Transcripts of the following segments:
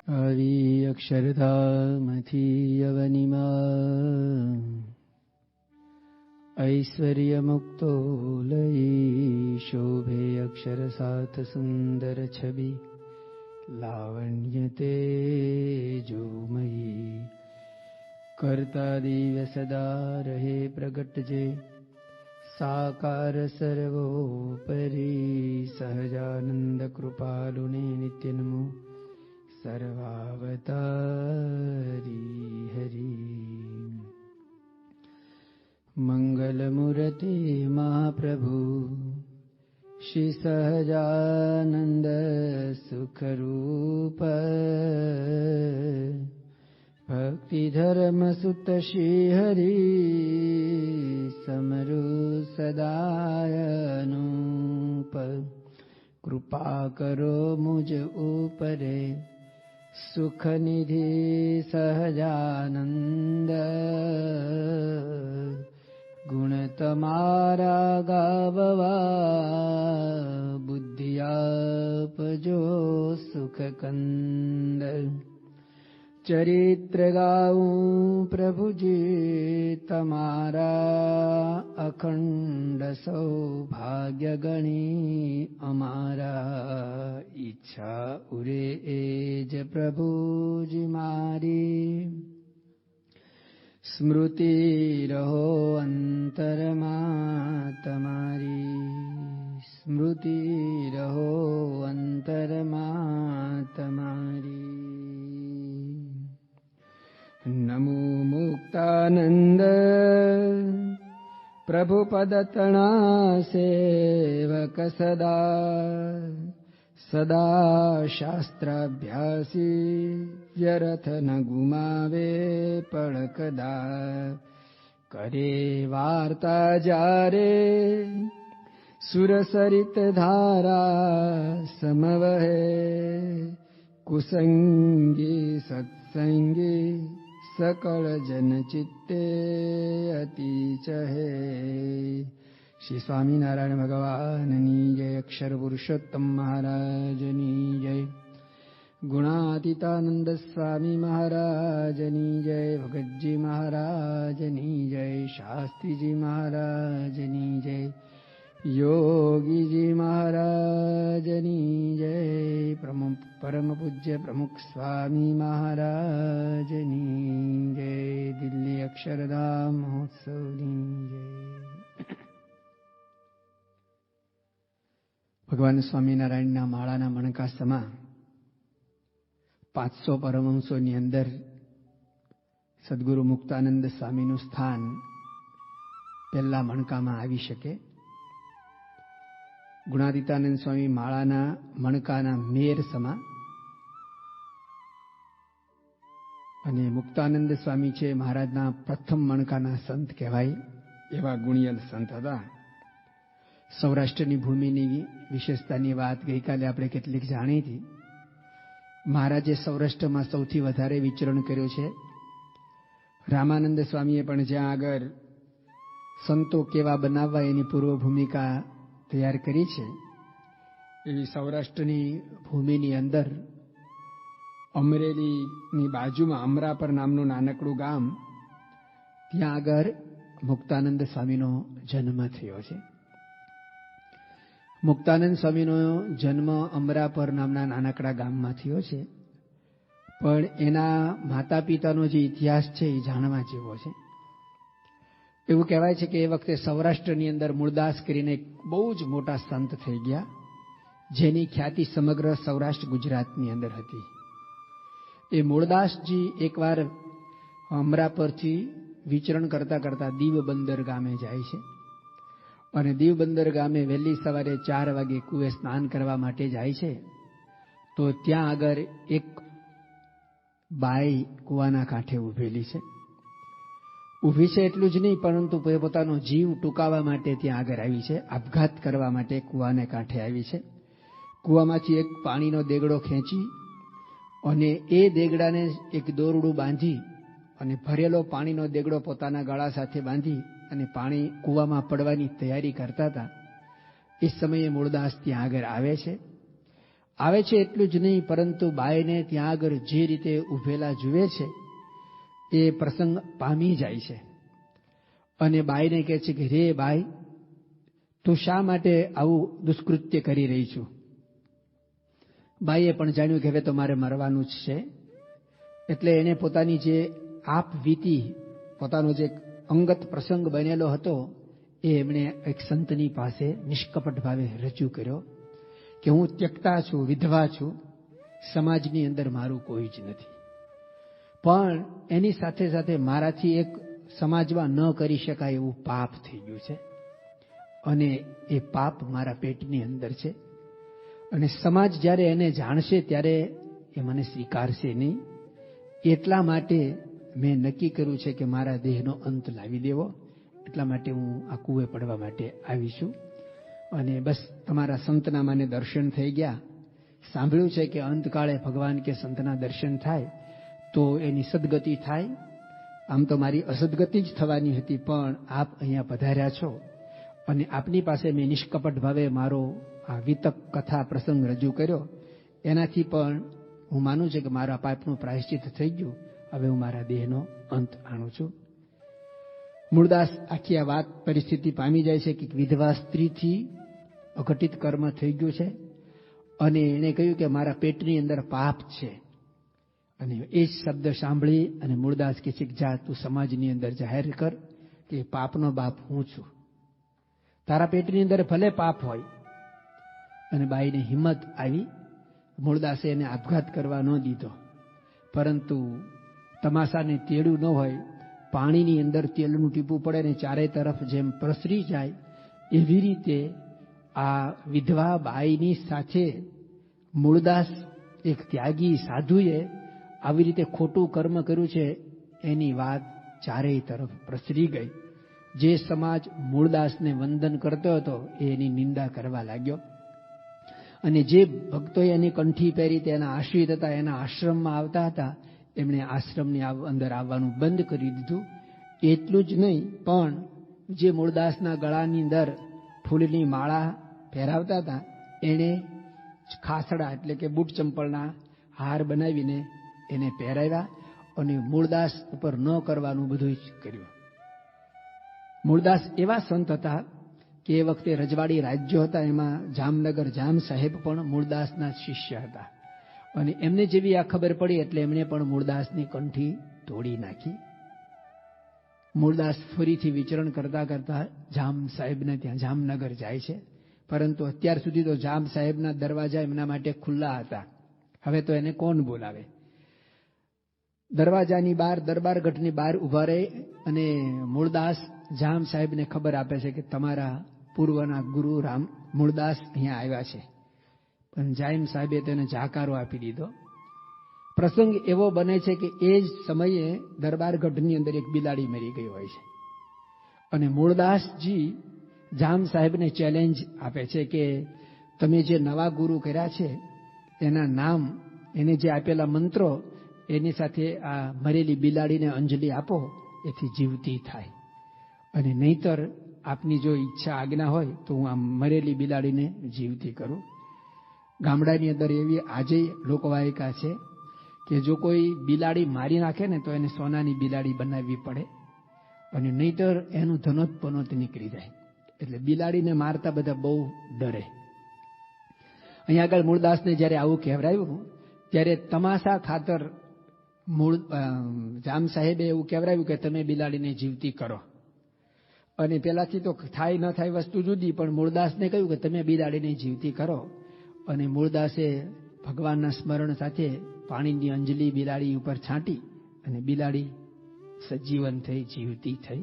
આવી અક્ષરધામથી અવનિમાં ઐશ્વર્ય મુક્તો લઈ શોભે અક્ષર સાથ સુંદર છબી લાવણ્ય તેજોમયી કરતા દિવ્ય સદા રહે પ્રગટ જે સાકાર સર્વોપરી સહજાનંદ કૃપાલુને નિત્ય નમો સર્વાવતારી હરી. મંગલ મૂર્તિ મહાપ્રભુ શ્રી સહજાનંદ સુખરૂપ ભક્તિ ધર્મ સુત શ્રી હરિ સમરુ સદાયનુપ કૃપા કરો મુજ ઉપરે સુખ નિધિ સહજાનંદ ગુણ તમારા ગાવવા બુદ્ધિ આપજો સુખ કંદ ચરિત્ર ગાઉં પ્રભુજી તમારા અખંડ સૌભાગ્ય ગણી અમારા ઈચ્છા ઉરે એ જ પ્રભુજી મારી સ્મૃતિ રહો અંતરમાં તમારી સ્મૃતિ રહો અંતરમાં તમારી. નમો મુક્તાનંદ પ્રભુ પદતણા સેવક સદા સદા શાસ્ત્રાભ્યાસી વ્યર્થ ન ગુમાવે પળકદા કરે વાર્તા જારે સુરસરિત ધારા સમવહે કુસંગી સત્સંગી સકળ જન ચિત્તે અતિ ચહે. શ્રી સ્વામિનારાયણ ભગવાનની જય. અક્ષર પુરુષોત્તમ મહારાજની જય. ગુણાતીતાનંદ સ્વામી મહારાજની જય. ભગતજી મહારાજની જય. શાસ્ત્રીજી મહારાજની જય. યોગીજી મહારાજની જય. પરમ પૂજ્ય પ્રમુખ સ્વામી મહારાજની જય. દિલ્હી અક્ષરધામ મહોત્સવની જય. ભગવાન સ્વામિનારાયણના માળાના મણકાસમાં 500 પરમહંસોની અંદર સદગુરુ મુક્તાનંદ સ્વામીનું સ્થાન પહેલા મણકામાં આવી શકે. ગુણાતીતાનંદ સ્વામી માળાના મણકાના મેર સમા અને મુક્તાનંદ સ્વામી છે મહારાજના પ્રથમ મણકાના સંત કહેવાય એવા ગુણિયલ સંત હતા. સૌરાષ્ટ્રની ભૂમિની વિશેષતાની વાત ગઈકાલે આપણે કેટલીક જાણી હતી. મહારાજે સૌરાષ્ટ્રમાં સૌથી વધારે વિચરણ કર્યું છે. રામાનંદ સ્વામીએ પણ જ્યાં આગળ સંતો કેવા બનાવવા એની પૂર્વ ભૂમિકા તૈયાર કરી છે એવી સૌરાષ્ટ્રની ભૂમિની અંદર અમરેલીની બાજુમાં અમરાપર નામનું નાનકડું ગામ, ત્યાં આગળ મુક્તાનંદ સ્વામીનો જન્મ થયો છે. મુક્તાનંદ સ્વામીનો જન્મ અમરાપર નામના નાનકડા ગામમાં થયો છે, પણ એના માતા પિતાનો જે ઇતિહાસ છે એ જાણવા જેવો છે. એવું કહેવાય છે કે એ વખતે સૌરાષ્ટ્રની અંદર મૂળદાસ કરીને બહુ જ મોટા સંત થઈ ગયા, જેની ખ્યાતિ સમગ્ર સૌરાષ્ટ્ર ગુજરાતની અંદર હતી. એ મૂળદાસજી એકવાર અમરાપરથી વિચરણ કરતા કરતા દીવબંદર ગામે જાય છે અને દીવબંદર ગામે વહેલી સવારે 4 વાગે કુએ સ્નાન કરવા માટે જાય છે. તો ત્યાં આગળ એક બાઈ કુવાના કાંઠે ઊભેલી છે. ઊભી છે એટલું જ નહીં, પરંતુ પોતાનો જીવ ટૂંકાવવા માટે ત્યાં આગળ આવી છે. આપઘાત કરવા માટે કુવાને કાંઠે આવી છે. કુવામાંથી એક પાણીનો દેગડો ખેંચી અને એ દેગડાને એક દોરડું બાંધી અને ભરેલો પાણીનો દેગડો પોતાના ગળા સાથે બાંધી અને પાણી કૂવામાં પડવાની તૈયારી કરતા હતા. એ સમયે મૂળદાસ ત્યાં આગળ આવે છે. આવે છે એટલું જ નહીં, પરંતુ બાઈને ત્યાં આગળ જે રીતે ઊભેલા જુએ છે એ પ્રસંગ પામી જાય છે અને બાઈને કહે છે કે રે બાઈ, તું શા માટે આવું દુષ્કૃત્ય કરી રહી છું? બાઈએ પણ જાણ્યું કે હવે તો મારે મરવાનું જ છે, એટલે એને પોતાની જે આપ વીતી, પોતાનો જે અંગત પ્રસંગ બનેલો હતો એ એમણે એક સંતની પાસે નિષ્કપટ ભાવે રજૂ કર્યો કે હું ત્યક્તા છું, વિધવા છું, સમાજની અંદર મારું કોઈ જ નથી, પણ એની સાથે સાથે મારાથી એક સમાજમાં ન કરી શકાય એવું પાપ થઈ ગયું છે અને એ પાપ મારા પેટની અંદર છે અને સમાજ જ્યારે એને જાણશે ત્યારે એ મને સ્વીકારશે નહીં. એટલા માટે મેં નક્કી કર્યું છે કે મારા દેહનો અંત લાવી દેવો. એટલા માટે હું આ કૂવે પડવા માટે આવી છું અને બસ તમારા સંતના મને દર્શન થઈ ગયા. સાંભળ્યું છે કે અંતકાળે ભગવાન કે સંતના દર્શન થાય તો એની સદગતિ થાય. આમ તો મારી અસદગતિ જ થવાની હતી, પણ આપ અહીંયા પધાર્યા છો અને આપની પાસે મેં નિષ્કપટ ભાવે મારો આ વિતક કથા પ્રસંગ રજૂ કર્યો, એનાથી પણ હું માનું છું કે મારા પાપનું પ્રાયશ્ચિત થઈ ગયું. હવે હું મારા દેહનો અંત આણું છું. મૂળદાસ આખી આ વાત પરિસ્થિતિ પામી જાય છે કે વિધવા સ્ત્રીથી અઘટિત કર્મ થઈ ગયું છે અને એણે કહ્યું કે મારા પેટની અંદર પાપ છે અને એ જ શબ્દ સાંભળી અને મૂળદાસ કહે છે કે જા તું સમાજની અંદર જાહેર કર કે પાપનો બાપ હું છું. તારા પેટની અંદર ભલે પાપ હોય. અને બાઈને હિંમત આવી. મૂળદાસે એને આપઘાત કરવા ન દીધો, પરંતુ તમાશાને તેડું ન હોય, પાણીની અંદર તેલનું ટીપું પડે ને ચારે તરફ જેમ પ્રસરી જાય એવી રીતે આ વિધવા બાઈની સાથે મૂળદાસ એક ત્યાગી સાધુએ આવી રીતે ખોટું કર્મ કર્યું છે એની વાત ચારેય તરફ પ્રસરી ગઈ. જે સમાજ મૂળદાસને વંદન કરતો હતો એની નિંદા કરવા લાગ્યો અને જે ભક્તોએ એની કંઠી પહેરી તેના આશ્રિત હતા, એના આશ્રમમાં આવતા હતા, એમણે આશ્રમની અંદર આવવાનું બંધ કરી દીધું. એટલું જ નહીં, પણ જે મૂળદાસના ગળાની અંદર ફૂલની માળા પહેરાવતા હતા એણે ખાસડા એટલે કે બૂટ ચંપલના હાર બનાવીને એને પહેરાવ્યા અને મૂળદાસ ઉપર ન કરવાનું બધું જ કર્યું. મૂળદાસ એવા સંત હતા કે એ વખતે રજવાડી રાજ્યો હતા, એમાં જામનગર જામ સાહેબ પણ મૂળદાસના શિષ્ય હતા અને એમને જેવી આ ખબર પડી એટલે એમણે પણ મૂળદાસની કંઠી તોડી નાખી. મૂળદાસ ફરીથી વિચરણ કરતા કરતા જામ સાહેબને ત્યાં જામનગર જાય છે, પરંતુ અત્યાર સુધી તો જામ સાહેબના દરવાજા એમના માટે ખુલ્લા હતા. હવે તો એને કોણ બોલાવે? દરવાજાની બહાર, દરબારગઢની બહાર ઉભા રહે અને મૂળદાસ જામ સાહેબને ખબર આપે છે કે તમારા પૂર્વના ગુરુ રામ મૂળદાસ અહીંયા આવ્યા છે. પણ જામ સાહેબે તેને જાકારો આપી દીધો. પ્રસંગ એવો બને છે કે એ જ સમયે દરબારગઢની અંદર એક બિલાડી મરી ગઈ હોય છે અને મૂળદાસજી જામ સાહેબને ચેલેન્જ આપે છે કે તમે જે નવા ગુરુ કર્યા છે એના નામ, એને જે આપેલા મંત્રો, એની સાથે આ મરેલી બિલાડીને અંજલિ આપો, એથી જીવતી થાય અને નહીતર આપની જો ઈચ્છા આજ્ઞા હોય તો હું આ મરેલી બિલાડીને જીવતી કરું. ગામડાની અંદર એવી આજે લોકવાયકા છે કે જો કોઈ બિલાડી મારી નાખે ને તો એને સોનાની બિલાડી બનાવવી પડે અને નહીતર એનું ધનોત્પનોત નીકળી જાય. એટલે બિલાડીને મારતા બધા બહુ ડરે. અહીંયા આગળ મૂળદાસને જ્યારે આવું કહેવરાયું ત્યારે તમાશા ખાતર જામ સાહેબે એવું કહેવરાયું કે તમે બિલાડીને જીવતી કરો. અને પેલાથી તો થાય ન થાય વસ્તુ જુદી, પણ મૂળદાસને કહ્યું કે તમે બિલાડીને જીવતી કરો અને મૂળદાસે ભગવાનના સ્મરણ સાથે પાણીની અંજલિ બિલાડી ઉપર છાંટી અને બિલાડી સજીવન થઈ, જીવતી થઈ.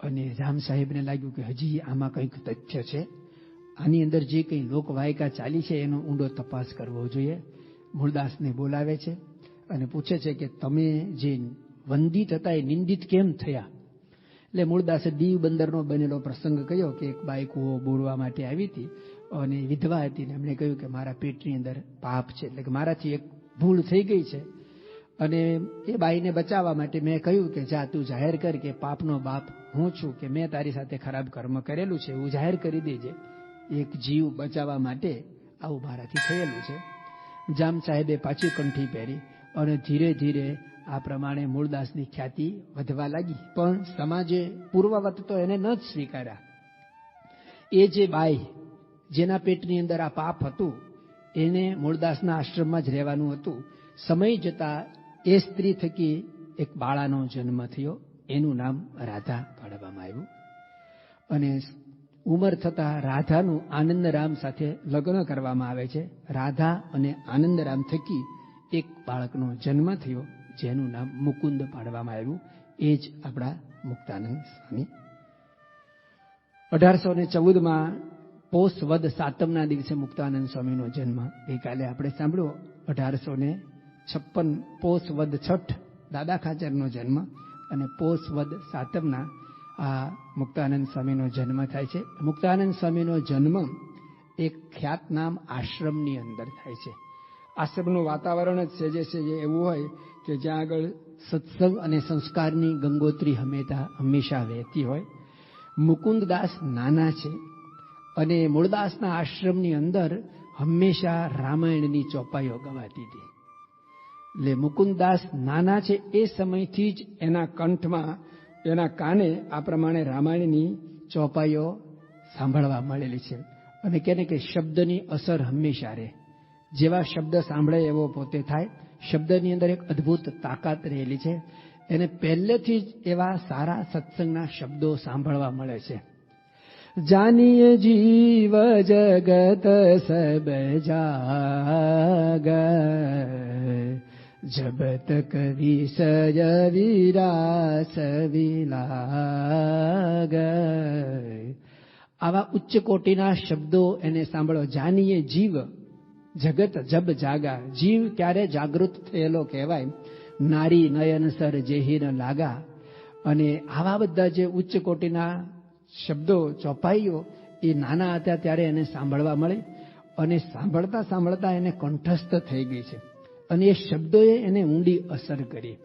અને જામ સાહેબને લાગ્યું કે હજી આમાં કંઈક તથ્ય છે, આની અંદર જે કંઈ લોકવાયકા ચાલી છે એનો ઊંડો તપાસ કરવો જોઈએ. મૂળદાસને બોલાવે છે અને પૂછે છે કે તમે જે વંદિત હતા એ નિંદિત કેમ થયા? એટલે મૂળદાસે દીવ બંદરનો બનેલો પ્રસંગ કહ્યો કે એક બાઈ કૂવો બોરવા માટે આવી હતી અને વિધવા હતી ને એમણે કહ્યું કે મારા પેટની અંદર પાપ છે, એટલે કે મારાથી એક ભૂલ થઈ ગઈ છે અને એ બાઈને બચાવવા માટે મેં કહ્યું કે જા તું જાહેર કર કે પાપનો બાપ હું છું, કે મેં તારી સાથે ખરાબ કર્મ કરેલું છે એવું જાહેર કરી દેજે. એક જીવ બચાવવા માટે આવું મારાથી થયેલું છે. જામ સાહેબે પાછી કંઠી પહેરી અને ધીરે ધીરે આ પ્રમાણે મૂળદાસની ખ્યાતિ વધવા લાગી. પણ સમાજે પૂર્વવત તો એને ન જ સ્વીકાર્યા. એ જે બાઈ જેના પેટની અંદર આ પાપ હતું એને મૂળદાસના આશ્રમમાં જ રહેવાનું હતું. સમય જતા એ સ્ત્રી થકી એક બાળાનો જન્મ થયો. એનું નામ રાધા પાડવામાં આવ્યું. અને ઉંમર થતા રાધાનું આનંદરામ સાથે લગ્ન કરવામાં આવે છે. રાધા અને આનંદરામ થકી એક બાળકનો જન્મ થયો જેનું નામ મુકુંદ પાડવામાં આવ્યું. એ જ આપણા મુક્તાનંદ સ્વામી. 1814માં પોષ વદ સાતમના દિવસે મુક્તાનંદ સ્વામીનો જન્મ ગઈકાલે આપણે સાંભળ્યો. 1856 પોષ વદ છઠ દાદા ખાચરનો જન્મ અને પોષ વદ સાતમના આ મુક્તાનંદ સ્વામીનો જન્મ થાય છે. મુક્તાનંદ સ્વામીનો જન્મ એક ખ્યાતનામ આશ્રમની અંદર થાય છે. આશ્રમનું વાતાવરણ જ સેજે સેજે એવું હોય કે જ્યાં આગળ સત્સંગ અને સંસ્કારની ગંગોત્રી હંમેશા વહેતી હોય. મુકુંદદાસ નાના છે અને મૂળદાસના આશ્રમની અંદર હંમેશા રામાયણની ચોપાઈઓ ગવાતી હતી. એટલે મુકુંદદાસ નાના છે એ સમયથી જ એના કંઠમાં એના કાને આ પ્રમાણે રામાયણની ચોપાઈઓ સાંભળવા મળેલી છે. અને કહે કે શબ્દની અસર હંમેશા રહે. જેવા શબ્દ સાંભળે એવો પોતે થાય. શબ્દની અંદર એક અદ્ભુત તાકાત રહેલી છે. એને પહેલેથી જ એવા સારા સત્સંગના શબ્દો સાંભળવા મળે છે. જાનીએ જીવ જગત સબ જાગ, જબ તક વિષય વિરાસ વિલાગ. આવા ઉચ્ચ કોટીના શબ્દો એને સાંભળો. જાનીએ જીવ જગત જબ જાગા. જીવ ક્યારે જાગૃત થયેલો કહેવાય. નારી નયન સર જેહીન લાગા. અને આવા બધા જે ઉચ્ચ કોટીના શબ્દો ચોપાઈઓ એ નાના હતા ત્યારે એને સાંભળવા મળે. અને સાંભળતા સાંભળતા એને કંઠસ્થ થઈ ગઈ છે. અને એ શબ્દોએ એને ઊંડી અસર કરી.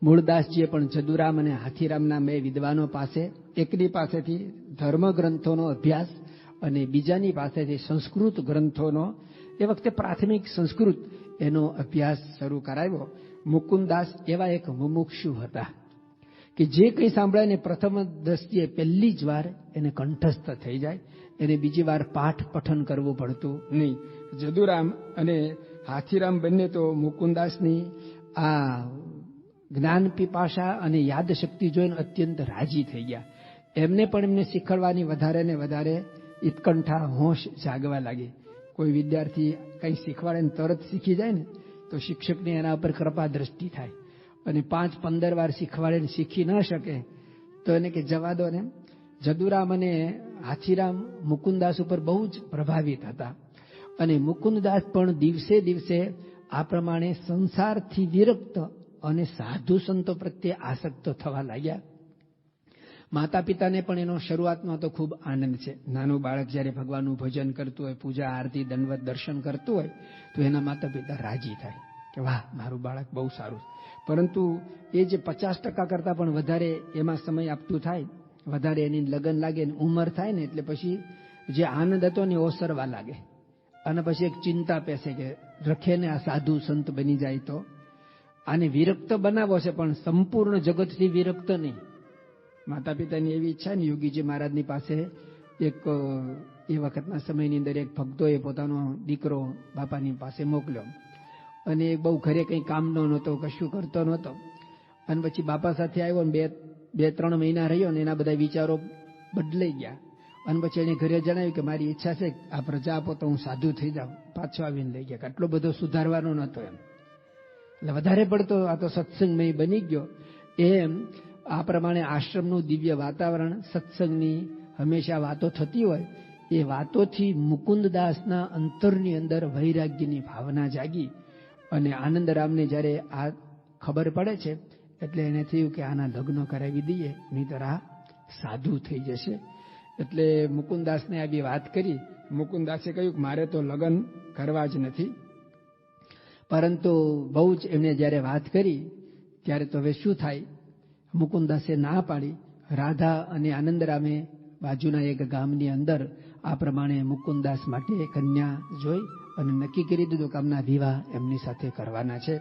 મૂળદાસજીએ પણ જદુરામ અને હાથીરામના બે વિદ્વાનો પાસે, એકની પાસેથી ધર્મગ્રંથોનો અભ્યાસ અને બીજાની પાસેથી સંસ્કૃત ગ્રંથોનો, એ વખતે પ્રાથમિક સંસ્કૃત એનો અભ્યાસ શરૂ કરાવ્યો. મુકુંદદાસ એવા એક મુમુક્ષુ હતા કે જે કંઈ સાંભળે ને પ્રથમ દ્રષ્ટિએ પહેલી જ વાર એને કંઠસ્થ થઈ જાય. એને બીજી વાર પાઠ પઠન કરવું પડતું નહીં. જદુરામ અને હાથીરામ બંને તો મુકુંદદાસની આ જ્ઞાન પીપાસા અને યાદ શક્તિ જોઈને અત્યંત રાજી થઈ ગયા. એમને પણ એમને શીખવાડવાની વધારે ને વધારે ઉત્કંઠા, હોશ જાગવા લાગી. કોઈ વિદ્યાર્થી કંઈ શીખવાડે ને તરત શીખી જાય ને તો શિક્ષકની એના ઉપર કૃપા દ્રષ્ટિ થાય. અને 5-15 વાર શીખવાડે ને શીખી ન શકે તો એને કે જવા દો ને. જદુરામ અને હાથીરામ મુકુંદદાસ ઉપર બહુ જ પ્રભાવિત હતા. અને મુકુંદદાસ પણ દિવસે દિવસે આ પ્રમાણે સંસારથી વિરક્ત અને સાધુ સંતો પ્રત્યે આસક્ત થવા લાગ્યા. માતા પિતાને પણ એનો શરૂઆતમાં તો ખૂબ આનંદ છે. નાનું બાળક જ્યારે ભગવાનનું ભજન કરતું હોય, પૂજા આરતી દંડવત દર્શન કરતું હોય તો એના માતા પિતા રાજી થાય કે વાહ, મારું બાળક બહુ સારું. પરંતુ એ જે 50% કરતાં પણ વધારે એમાં સમય આપતું થાય, વધારે એની લગન લાગે, ઉંમર થાય ને એટલે પછી જે આનંદ હતો ને ઓસરવા લાગે. અને પછી એક ચિંતા પેસે કે રખે ને આ સાધુ સંત બની જાય તો. આને વિરક્ત બનાવો છે પણ સંપૂર્ણ જગતથી વિરક્ત નહીં. માતા પિતાની એવી ઈચ્છા ને. યોગીજી મહારાજની પાસે એક એ વખતના સમયની અંદર એક ભક્તોએ પોતાનો દીકરો બાપાની પાસે મોકલ્યો. અને એ બહુ ઘરે કંઈ કામનો નહોતો, કશું કરતો નહોતો. અને પછી બાપા સાથે આવ્યો ને 2-3 મહિના રહ્યો ને એના બધા વિચારો બદલાઈ ગયા. અને પછી એને ઘરે જણાવ્યું કે મારી ઈચ્છા છે આ પ્રજા આપો તો હું સાધુ થઈ જાઉં. પાછો આવીને લઈ ગયા. આટલો બધો સુધારવાનો નહોતો એમ. એટલે વધારે પડતો આ તો સત્સંગમય બની ગયો. એમ આ પ્રમાણે આશ્રમનું દિવ્ય વાતાવરણ, સત્સંગની હંમેશા વાતો થતી હોય, એ વાતોથી મુકુંદદાસના અંતરની અંદર વૈરાગ્યની ભાવના જાગી. અને આનંદરામને જ્યારે આ ખબર પડે છે એટલે એને થયું કે આના લગ્ન કરાવી દઈએ, નહીંતર આ સાધુ થઈ જશે. એટલે મુકુંદદાસને આવી વાત કરી. મુકુંદદાસે કહ્યું કે મારે તો લગ્ન કરવા જ નથી. પરંતુ બહુ જ એમને જ્યારે વાત કરી ત્યારે તો હવે શું થાય, મુકુંદદાસે ના પાડી. રાધા અને આનંદરામે બાજુના એક ગામની અંદર આ પ્રમાણે મુકુંદાસ માટે કન્યા જોઈ અને નક્કી કરી દીધું કે આમના વિવાહ એમની સાથે કરવાના છે.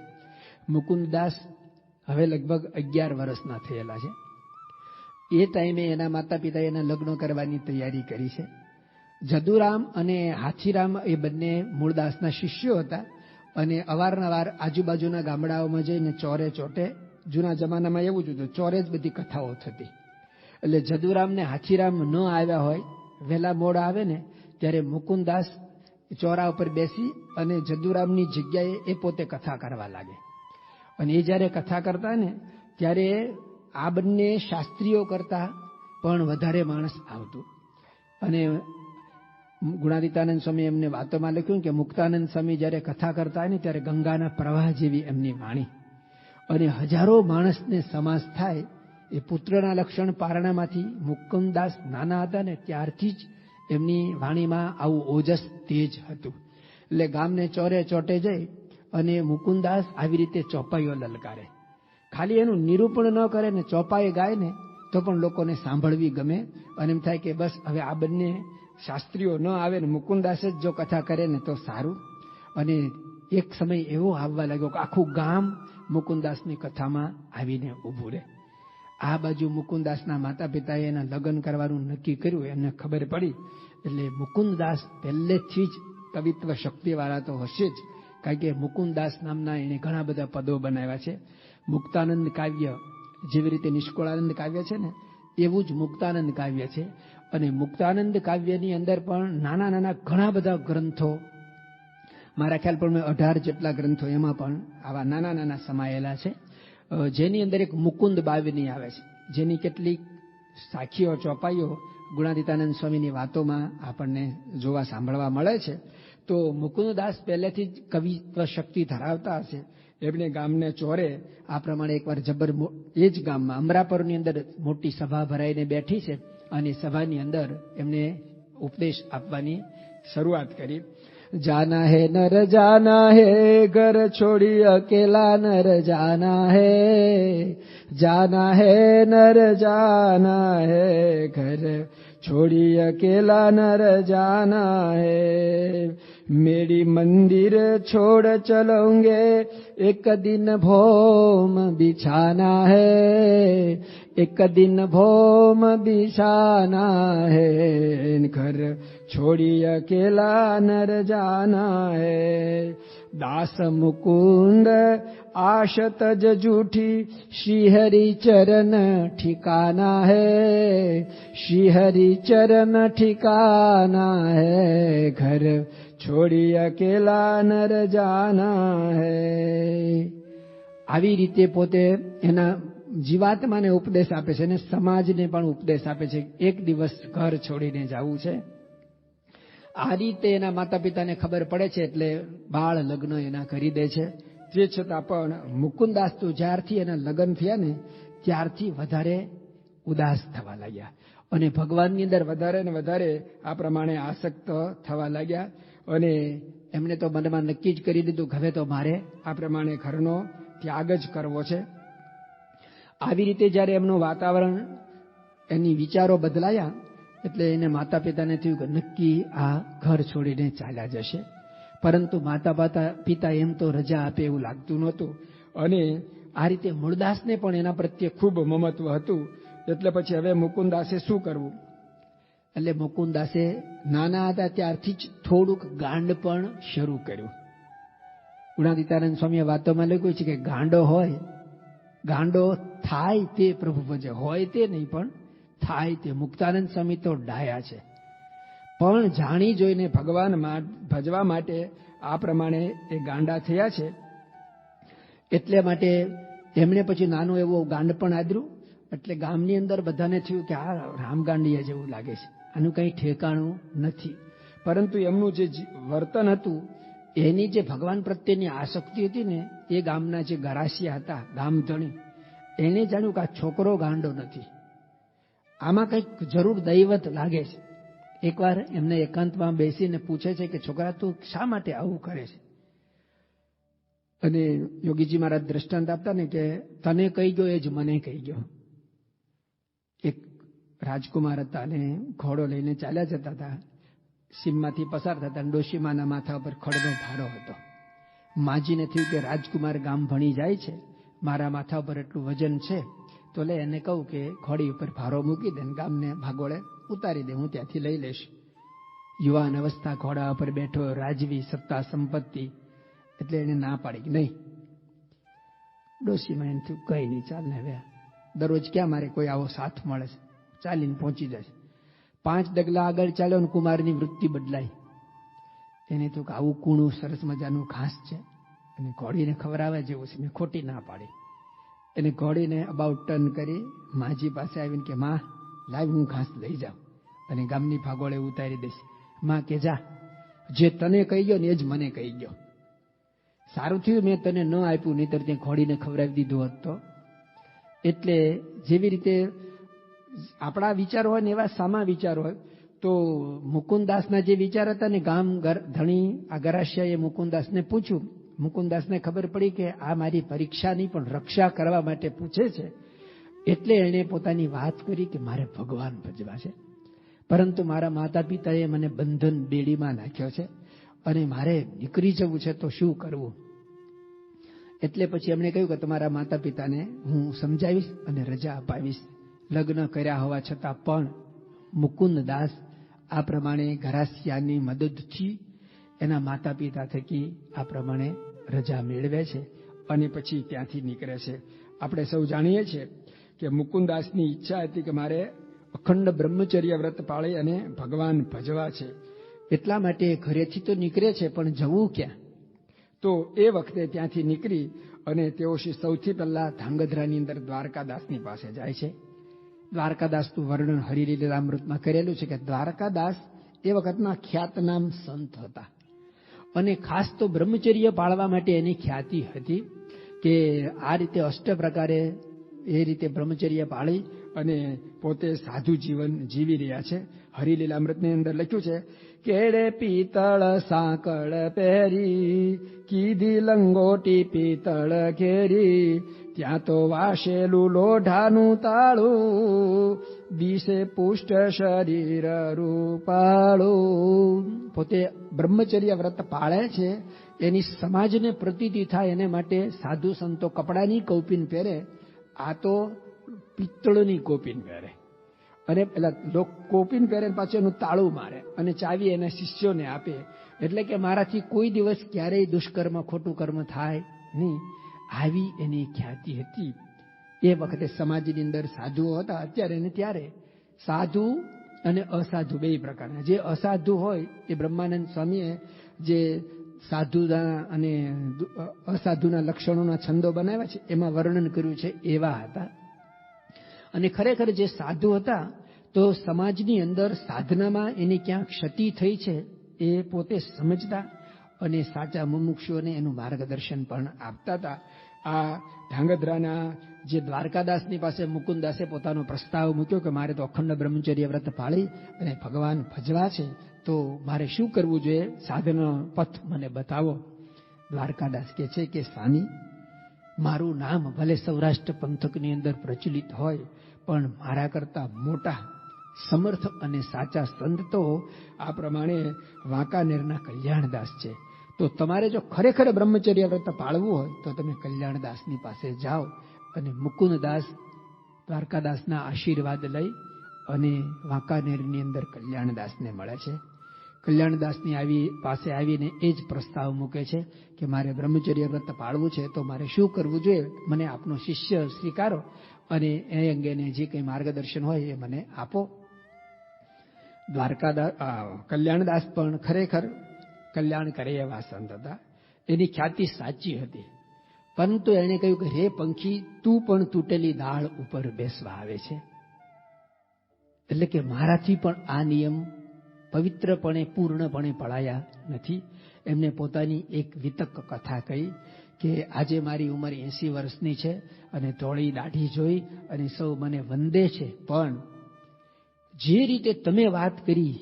મુકુંદાસ હવે લગભગ 11 વર્ષના થયેલા છે. એ ટાઈમે એના માતા પિતાએ એના લગ્ન કરવાની તૈયારી કરી છે. જદુરામ અને હાથીરામ એ બંને મૂળદાસના શિષ્યો હતા અને અવારનવાર આજુબાજુના ગામડાઓમાં જઈને ચોરે ચોટે, જૂના જમાનામાં એવું જ હતું, ચોરે જ બધી કથાઓ થતી. એટલે જદુરામ ને હાથીરામ ન આવ્યા હોય, વહેલા મોડા આવે ને ત્યારે મુકુંદાસ ચોરા ઉપર બેસી અને જદુરામની જગ્યાએ એ પોતે કથા કરવા લાગે. અને એ જ્યારે કથા કરતા ને ત્યારે આ બંને શાસ્ત્રીઓ કરતા પણ વધારે માણસ આવતું. અને ગુણાતીતાનંદ સ્વામી એમને વાતોમાં લખ્યું કે મુક્તાનંદ સ્વામી જ્યારે કથા કરતા હોય ને ત્યારે ગંગાના પ્રવાહ જેવી એમની વાણી, અને હજારો માણસને સમાસ થાય. એ પુત્રના લક્ષણ પારણામાંથી મુકુંદાસ નાના હતા ને ત્યારથી જ એમની વાણીમાં આવું ઓજસ તેજ હતું. એટલે ગામને ચોરે ચોટે જઈ અને મુકુંદાસ આવી રીતે ચોપાઈઓ લલકારે. ખાલી એનું નિરૂપણ ન કરે ને ચોપાઈ ગાય ને તો પણ લોકોને સાંભળવી ગમે. અને એમ થાય કે બસ હવે આ બંને શાસ્ત્રીઓ ન આવે ને મુકુંદાસ જ જો કથા કરે ને તો સારું. અને એક સમય એવો આવવા લાગ્યો કે આખું ગામ મુકુંદાસની કથામાં આવીને ઊભું રહે. આ બાજુ મુકુંદાસના માતા પિતાએ એના લગ્ન કરવાનું નક્કી કર્યું. એમને ખબર પડી એટલે મુકુંદાસ પહેલેથી જ કવિત્વ શક્તિવાળા તો હશે જ, કારણ કે મુકુંદાસ નામના એને ઘણા બધા પદો બનાવ્યા છે. મુક્તાનંદ કાવ્ય જેવી રીતે નિષ્કુળાનંદ કાવ્ય છે ને એવું જ મુક્તાનંદ કાવ્ય છે. અને મુક્તાનંદ કાવ્યની અંદર પણ નાના નાના ઘણા બધા ગ્રંથો, મારા ખ્યાલ પણ 18 જેટલા ગ્રંથો એમાં પણ આવા નાના નાના સમાયેલા છે. જેની અંદર એક મુકુંદ બાવની આવે છે, જેની કેટલીક સાખીઓ ચોપાઈઓ ગુણાતીતાનંદ સ્વામીની વાતોમાં આપણને જોવા સાંભળવા મળે છે. તો મુકુંદદાસ પહેલેથી જ કવિત્વ શક્તિ ધરાવતા હશે. એમને ગામને ચોરે આ પ્રમાણે એકવાર જબર એ જ ગામમાં અમરાપરની અંદર મોટી સભા ભરાઈને બેઠી છે અને સભાની અંદર એમને ઉપદેશ આપવાની શરૂઆત કરી. जाना है नर जाना है घर छोड़ी अकेला नर जाना है नर जाना है घर छोड़ी अकेला नर जाना है मेरी मंदिर छोड़ चलोगे एक दिन भोम बिछाना है एक दिन भोम बिछाना है घर छोड़ी अकेला नर जाना है दास मुकुंद आश तज जूठी श्री हरि चरण ठिकाना है श्री हरि चरण ठिकाना है घर छोड़ी अकेला नर जाना है. આવી રીતે પોતે એના જીવાત્માને ઉપદેશ આપે છે અને સમાજને પણ ઉપદેશ આપે છે. એક દિવસ ઘર છોડીને જવું છે. આ રીતે એના માતા પિતાને ખબર પડે છે એટલે બાળ લગ્ન એના કરી દે છે. તે છતાં પણ મુકુંદાસ તો જ્યારથી એના લગ્ન થયા ને ત્યારથી વધારે ઉદાસ થવા લાગ્યા અને ભગવાનની અંદર વધારે ને વધારે આ પ્રમાણે આસક્ત થવા લાગ્યા. અને એમને તો મનમાં નક્કી જ કરી દીધું કે હવે તો મારે આ પ્રમાણે ઘરનો ત્યાગ જ કરવો છે. આવી રીતે જ્યારે એમનું વાતાવરણ, એની વિચારો બદલાયા એટલે એને માતા પિતાને થયું કે નક્કી આ ઘર છોડીને ચાલ્યા જશે. પરંતુ માતા પિતા એમ તો રજા આપે એવું લાગતું નહોતું. અને આ રીતે મૂળદાસને પણ એના પ્રત્યે ખૂબ મમત્વ હતું. એટલે પછી હવે મુકુંદાસે શું કરવું? એટલે મુકુંદાસે નાના હતા ત્યારથી જ થોડુંક ગાંડ પણ શરૂ કર્યું. ગુણાતીતાનંદ સ્વામીએ વાતોમાં લખ્યું છે કે ગાંડો હોય, ગાંડો થાય તે પ્રભુ ભજે, હોય તે નહીં પણ થાય તે. મુક્તાનંદ સ્વામી તો ડાયા છે પણ જાણી જોઈને ભગવાન ભજવા માટે આ પ્રમાણે એ ગાંડા થયા છે. એટલે માટે એમણે પછી નાનું એવો ગાંડ પણ આદર્યું. એટલે ગામની અંદર બધાને થયું કે આ રામગાંડિયા જેવું લાગે છે, આનું કંઈ ઠેકાણું નથી. પરંતુ એમનું જે વર્તન હતું, એની જે ભગવાન પ્રત્યેની આસક્તિ હતી ને, એ ગામના જે ગરાસિયા હતા, ગામધણી, એને જાણ્યું કે આ છોકરો ગાંડો નથી, આમાં કંઈક જરૂર દૈવત લાગે છે. એકવાર એમને એકાંતમાં બેસીને પૂછે છે કે છોકરા તું શા માટે આવું કરે છે? અને યોગીજી મહારાજ દ્રષ્ટાંત આપતા ને કે તને કહી ગયો એ જ મને કહી ગયો. એક રાજકુમાર હતા અને ઘોડો લઈને ચાલ્યા જતા હતા. સીમમાંથી પસાર થતા ડોશીમાના માથા પર ખડનો ભારો હતો. માજીને થયું કે રાજકુમાર ગામ ભણી જાય છે, મારા માથા ઉપર એટલું વજન છે, તો લે એને કહું કે ઘોડી ઉપર ભારો મૂકી દે, ગામને ભાગોળે ઉતારી દે, હું ત્યાંથી લઈ લઈશ. યુવાન અવસ્થા, ઘોડા ઉપર બેઠો, રાજવી, સત્તા, સંપત્તિ, એટલે એને ના પાડી કે નહીં. ડોશીમાં એને થયું કઈ નહીં, ચાલ ને, હવે દરરોજ ક્યાં મારે કોઈ આવો સાથ મળે છે, ચાલીને પહોંચી જશે. 5 ડગલા આગળ ચાલ્યો ને કુમારની વૃત્તિ બદલાઈ. એને થયું કે આવું કૂણું સરસ મજાનું ઘાસ છે અને ઘોડીને ખવડાવવા જેવું છે, મેં ખોટી ના પાડી. એને ઘોડીને અબાઉટ ટર્ન કરી માજી પાસે આવીને કે માં લાવ, હું ઘાસ લઈ જાઉં અને ગામની ભાગોળે ઉતારી દઈશ. માં કે જા, જે તને કહી ગયો ને એ જ મને કહી ગયો. સારું થયું મેં તને ન આપ્યું, નહીતર ત્યાં ઘોડીને ખવડાવી દીધું હોત તો. એટલે જેવી રીતે આપણા વિચારો હોય ને એવા સામા વિચારો હોય, તો મુકુંદાસના જે વિચાર હતા ને, ગામ ધણી આ ગરાસિયાએ મુકુંદાસને પૂછ્યું. મુકુંદાસને ખબર પડી કે આ મારી પરીક્ષા નહીં પણ રક્ષા કરવા માટે પૂછે છે, એટલે એણે પોતાની વાત કરી કે મારે ભગવાન ભજવા છે, પરંતુ મારા માતા પિતાએ મને બંધન બેડીમાં નાખ્યો છે અને મારે નીકળી જવું છે, તો શું કરવું? એટલે પછી એમણે કહ્યું કે તમારા માતા પિતાને હું સમજાવીશ અને રજા અપાવીશ. લગ્ન કર્યા હોવા છતાં પણ મુકુંદદાસ આ પ્રમાણે ગરાસિયાની મદદથી એના માતા પિતા થકી આ પ્રમાણે રજા મેળવે છે અને પછી ત્યાંથી નીકળે છે. આપણે સૌ જાણીએ છીએ કે મુકુંદાસની ઈચ્છા હતી કે મારે અખંડ બ્રહ્મચર્ય વ્રત પાળી અને ભગવાન ભજવા છે. એટલા માટે ઘરેથી તો નીકળે છે, પણ જવું ક્યાં? તો એ વખતે ત્યાંથી નીકળી અને તેઓ સૌથી પહેલા ધાંગધ્રાની અંદર દ્વારકાદાસની પાસે જાય છે. દ્વારકાદાસનું વર્ણન હરિલીલામૃતમાં કરેલું છે કે દ્વારકાદાસ એ વખતના ખ્યાતનામ સંત હતા અને ખાસ તો બ્રહ્મચર્ય પાળવા માટે એની ખ્યાતિ હતી કે આ રીતે અષ્ટ પ્રકારે એ રીતે બ્રહ્મચર્ય પાળી અને પોતે સાધુ જીવન જીવી રહ્યા છે. હરિલીલામૃતની અંદર લખ્યું છે, કેળે પિત્તળ સાંકળ પહેરી, કીધી લંગોટી પિત્તળ ઘેરી, ત્યાં તો વાસેલું લોઢાનું તાળું, દિશે પુષ્ટ શરીર રૂપાળું. પોતે બ્રહ્મચર્ય વ્રત પાળે છે, એની સમાજને પ્રતીતિ થાય એને માટે સાધુ સંતો કપડાની કૌપીન પહેરે, આ તો પિત્તળની કૌપીન પહેરે અને પેલા કોપીન પહેરે, પાછું એનું તાળું મારે અને ચાવી એના શિષ્યોને આપે. એટલે કે મારાથી કોઈ દિવસ ક્યારેય દુષ્કર્મ, ખોટું કર્મ થાય નહીં, આવી એની ખ્યાતિ હતી. એ વખતે સમાજની અંદર સાધુઓ હતા. અત્યારે ને ત્યારે સાધુ અને અસાધુ બે પ્રકારના. જે અસાધુ હોય એ બ્રહ્માનંદ સ્વામીએ જે સાધુના અને અસાધુના લક્ષણોના છંદો બનાવ્યા છે એમાં વર્ણન કર્યું છે, એવા હતા. અને ખરેખર જે સાધુ હતા તો સમાજની અંદર સાધનામાં એની ક્યાંક ક્ષતિ થઈ છે એ પોતે સમજતા અને સાચા મુમુક્ષુઓને એનું માર્ગદર્શન પણ આપતા હતા. આ ધાંગધ્રાના જે દ્વારકાદાસની પાસે મુકુંદાસે પોતાનો પ્રસ્તાવ મૂક્યો કે મારે તો અખંડ બ્રહ્મચર્ય વ્રત પાળી અને ભગવાન ભજવા છે, તો મારે શું કરવું જોઈએ? સાધનો પથ મને બતાવો. દ્વારકાદાસ કહે છે કે સ્વામી, મારું નામ ભલે સૌરાષ્ટ્ર પંથકની અંદર પ્રચલિત હોય, પણ મારા કરતા મોટા સમર્થ અને સાચા સંત તો આ પ્રમાણે વાંકાનેરના કલ્યાણદાસ છે. તો તમારે જો ખરેખર બ્રહ્મચર્ય વ્રત પાળવું હોય તો તમે કલ્યાણદાસની પાસે જાઓ. અને મુકુંદદાસ દ્વારકાદાસના આશીર્વાદ લઈ અને વાંકાનેરની અંદર કલ્યાણદાસને મળે છે. કલ્યાણદાસની પાસે આવીને એ જ પ્રસ્તાવ મૂકે છે કે મારે બ્રહ્મચર્ય વ્રત પાળવું છે, તો મારે શું કરવું જોઈએ? મને આપનો શિષ્ય સ્વીકારો અને એ અંગેને જે કંઈ માર્ગદર્શન હોય એ મને આપો. કલ્યાણદાસ પણ ખરેખર કલ્યાણ કરે એવા સંત હતા. એની ખ્યાતિ સાચી હતી, પરંતુ એણે કહ્યું કે હે પંખી, તું પણ તૂટેલી દાળ ઉપર બેસવા આવે છે. એટલે કે મારાથી પણ આ નિયમ પવિત્રપણે પૂર્ણપણે પળાયા નથી. એમને પોતાની એક વિતક કથા કહી કે આજે મારી ઉંમર 80 વર્ષની છે અને ધોળી દાઢી જોઈ અને સૌ મને વંદે છે, પણ જે રીતે તમે વાત કરી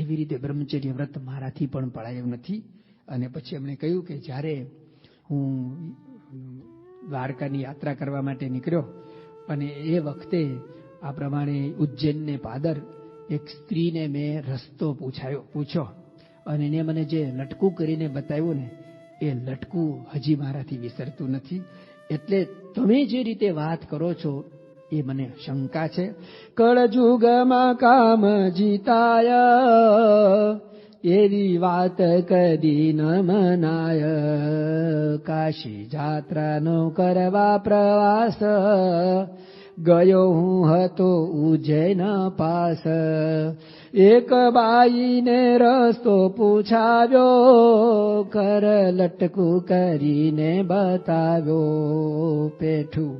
એવી રીતે બ્રહ્મચર્ય વ્રત મારાથી પણ પળાયું નથી. અને પછી એમણે કહ્યું કે જ્યારે હું દ્વારકાની યાત્રા કરવા માટે નીકળ્યો અને એ વખતે આ પ્રમાણે ઉજ્જૈનને પાદર એક સ્ત્રીને મેં રસ્તો પૂછ્યો અને એને મને જે લટકું કરીને બતાવ્યું ને, એ લટકું હજી મારાથી વિસરતું નથી. એટલે તમે જે રીતે વાત કરો છો એ મને શંકા છે. કળજુગમાં કામ જીતાય, એવી વાત કદી ન મનાય. કાશી જાત્રાનો કરવા પ્રવાસ, ગયો હું હતો ઉજ્જૈન પાસ. એક બાઈને રસ્તો પૂછાવ્યો, કર લટકું કરીને બતાવ્યો. પેઠું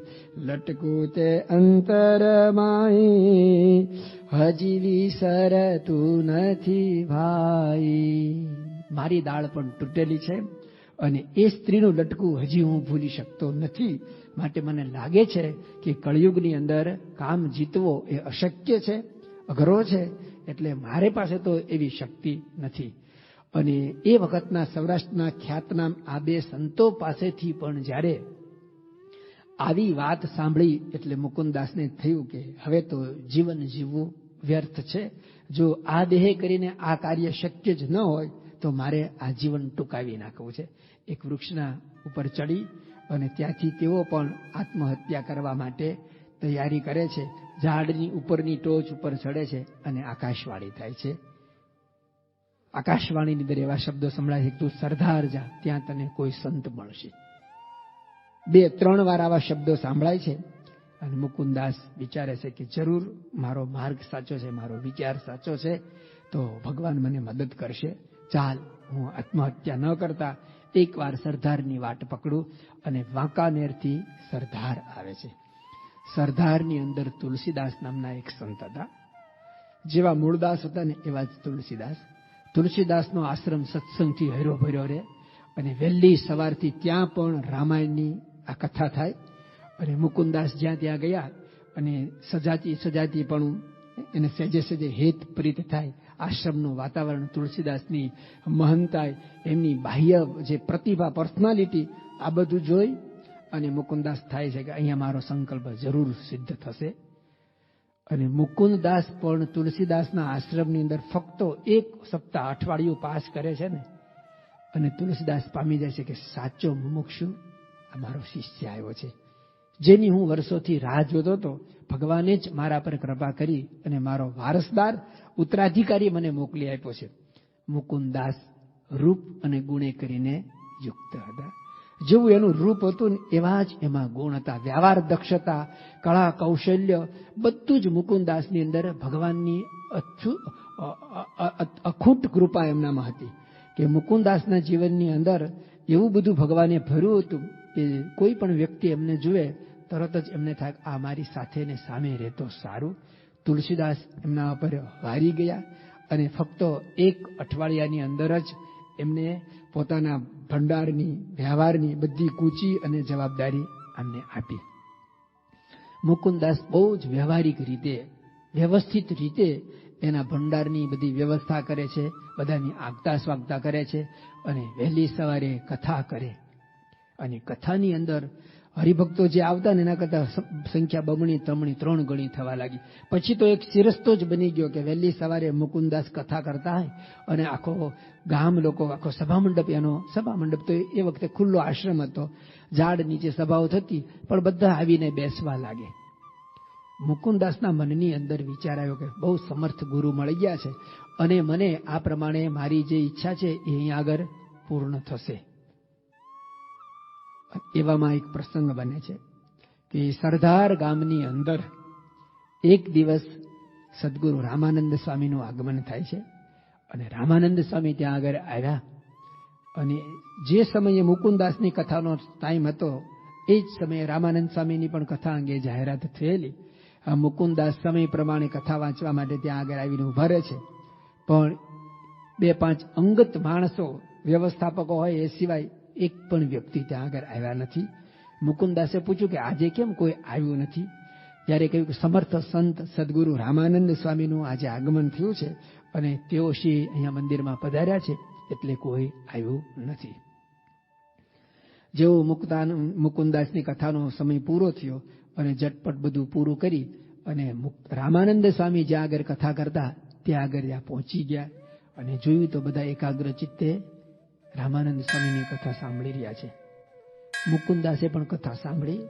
લટકું તે અંતરમાઈ, હજી વિસરતું નથી ભાઈ. મારી દાળ પણ તૂટેલી છે અને એ સ્ત્રીનું લટકું હજી હું ભૂલી શકતો નથી. માટે મને લાગે છે કે કળિયુગની અંદર કામ જીતવો એ અશક્ય છે, અઘરો છે. એટલે મારે પાસે તો એવી શક્તિ નથી. અને એ વખતના સૌરાષ્ટ્રના ખ્યાતનામ આ બે સંતો પાસેથી પણ જ્યારે આવી વાત સાંભળી એટલે મુકુંદદાસને થયું કે હવે તો જીવન જીવવું વ્યર્થ છે. જો આ દેહે કરીને આ કાર્ય શક્ય જ ન હોય તો મારે આ જીવન ટૂંકાવી નાખવું છે. એક વૃક્ષના ઉપર ચડી અને ત્યાંથી તેઓ પણ આત્મહત્યા કરવા માટે તૈયારી કરે છે. ઝાડની ઉપરની ટોચ ઉપર ચડે છે અને આકાશવાણી થાય છે. આકાશવાણીની અંદર એવા શબ્દો સંભળાય છે, તું સરદાર જા, ત્યાં તને કોઈ સંત મળશે. 2-3 વાર આવા શબ્દો સાંભળાય છે અને મુકુંદદાસ વિચારે છે કે જરૂર મારો માર્ગ સાચો છે, મારો વિચાર સાચો છે, તો ભગવાન મને મદદ કરશે. ચાલ, હું આત્મહત્યા ન કરતા એકવાર સરદારની વાટ પકડું. અને વાંકાનેરથી સરદાર આવે છે. સરદારની અંદર તુલસીદાસ નામના એક સંત હતા. જેવા મૂળદાસ હતા ને એવા જ તુલસીદાસ. તુલસીદાસનો આશ્રમ સત્સંગથી હર્યો ભર્યો રહે અને વહેલી સવારથી ત્યાં પણ રામાયણની આ કથા થાય. અને મુકુંદદાસ જ્યાં ત્યાં ગયા અને સજાતી પણ એને સહેજે સહેજે હેત પ્રીત થાય. આશ્રમનું વાતાવરણ, તુલસીદાસની મહાનતા, એમની બાહ્ય જે પ્રતિભા, પર્સનાલિટી, આ બધું જોઈ અને મુકુંદદાસ થાય છે કે અહીંયા મારો સંકલ્પ જરૂર સિદ્ધ થશે. અને મુકુંદદાસ પણ તુલસીદાસના આશ્રમની અંદર ફક્ત 1 સપ્તાહ, અઠવાડિયું પાસ કરે છે ને, અને તુલસીદાસ પામી જાય છે કે સાચો મુમુક્ષુ આ મારો શિષ્ય આવ્યો છે, જેની હું વર્ષોથી રાહ જોતો હતો. ભગવાને જ મારા પર કૃપા કરી અને મારો વારસદાર, ઉત્તરાધિકારી મને મોકલી આપ્યો છે. મુકુંદદાસ રૂપ અને ગુણે કરીને યુક્ત હતા. જેવું એનું રૂપ હતું ને એવા જ એમાં ગુણ હતા. વ્યવહાર દક્ષતા, કળા, કૌશલ્ય બધું જ મુકુંદદાસની અંદર ભગવાનની અખૂટ કૃપા એમનામાં હતી. કે મુકુંદદાસના જીવનની અંદર એવું બધું ભગવાને ભર્યું હતું કે કોઈ પણ વ્યક્તિ એમને જુએ તરત જ એમને થાય આ મારી સાથે ને સામે રહેતો સારું. તુલસીદાસ એમના ઉપર વારી ગયા અને ફક્ત 1 અઠવાડિયાની અંદર જ એમને પોતાના ભંડારની, વ્યવહારની બધી કૂચી અને જવાબદારી અમને આપી. મુકુંદદાસ બહુ જ વ્યવહારિક રીતે, વ્યવસ્થિત રીતે એના ભંડારની બધી વ્યવસ્થા કરે છે, બધાની આગતા સ્વાગતા કરે છે અને વહેલી સવારે કથા કરે. અને કથાની અંદર હરિભક્તો જે આવતા ને એના કરતા સંખ્યા બમણી, ત્રમણી, 3 ગણી થવા લાગી. પછી તો એક શિરસ્તો જ બની ગયો કે વહેલી સવારે મુકુંદદાસ કથા કરતા હોય અને આખો ગામ લોકો, આખો સભામંડપ, એનો સભામંડપ તો એ વખતે ખુલ્લો આશ્રમ હતો, ઝાડ નીચે સભાઓ થતી, પણ બધા આવીને બેસવા લાગે. મુકુંદદાસના મનની અંદર વિચાર આવ્યો કે બહુ સમર્થ ગુરુ મળી ગયા છે અને મને આ પ્રમાણે મારી જે ઈચ્છા છે એ અહીંયા આગળ પૂર્ણ થશે. એવામાં એક પ્રસંગ બને છે કે સરદાર ગામની અંદર એક દિવસ સદગુરુ રામાનંદ સ્વામીનું આગમન થાય છે અને રામાનંદ સ્વામી ત્યાં આગળ આવ્યા. અને જે સમયે મુકુંદદાસની કથાનો ટાઈમ હતો એ જ સમયે રામાનંદ સ્વામીની પણ કથા અંગે જાહેરાત થયેલી. આ મુકુંદદાસ સમય પ્રમાણે કથા વાંચવા માટે ત્યાં આગળ આવીને ઉભા રહે છે. પણ 2-5 અંગત માણસો, વ્યવસ્થાપકો હોય એ સિવાય એક પણ વ્યક્તિ ત્યાં આગળ આવ્યા નથી. મુકુંદદાસે પૂછ્યું કે આજે કેમ કોઈ આવ્યું નથી? ત્યારે કહ્યું કે સમર્થ સંત સદગુરુ રામાનંદ સ્વામીનું આજે આગમન થયું છે અને તેઓ શ્રી અહીંયા મંદિરમાં પધાર્યા છે, એટલે કોઈ આવ્યું નથી. જેવું મુકુંદદાસની કથાનો સમય પૂરો થયો અને ઝટપટ બધું પૂરું કરી અને રામાનંદ સ્વામી જ્યાં આગળ કથા કરતા ત્યાં આગળ ત્યાં પહોંચી ગયા અને જોયું તો બધા એકાગ્ર ચિત્તે રામાનંદ સ્વામીની કથા સાંભળી રહ્યા છે. મુકુંદાસે પણ કથા સાંભળી.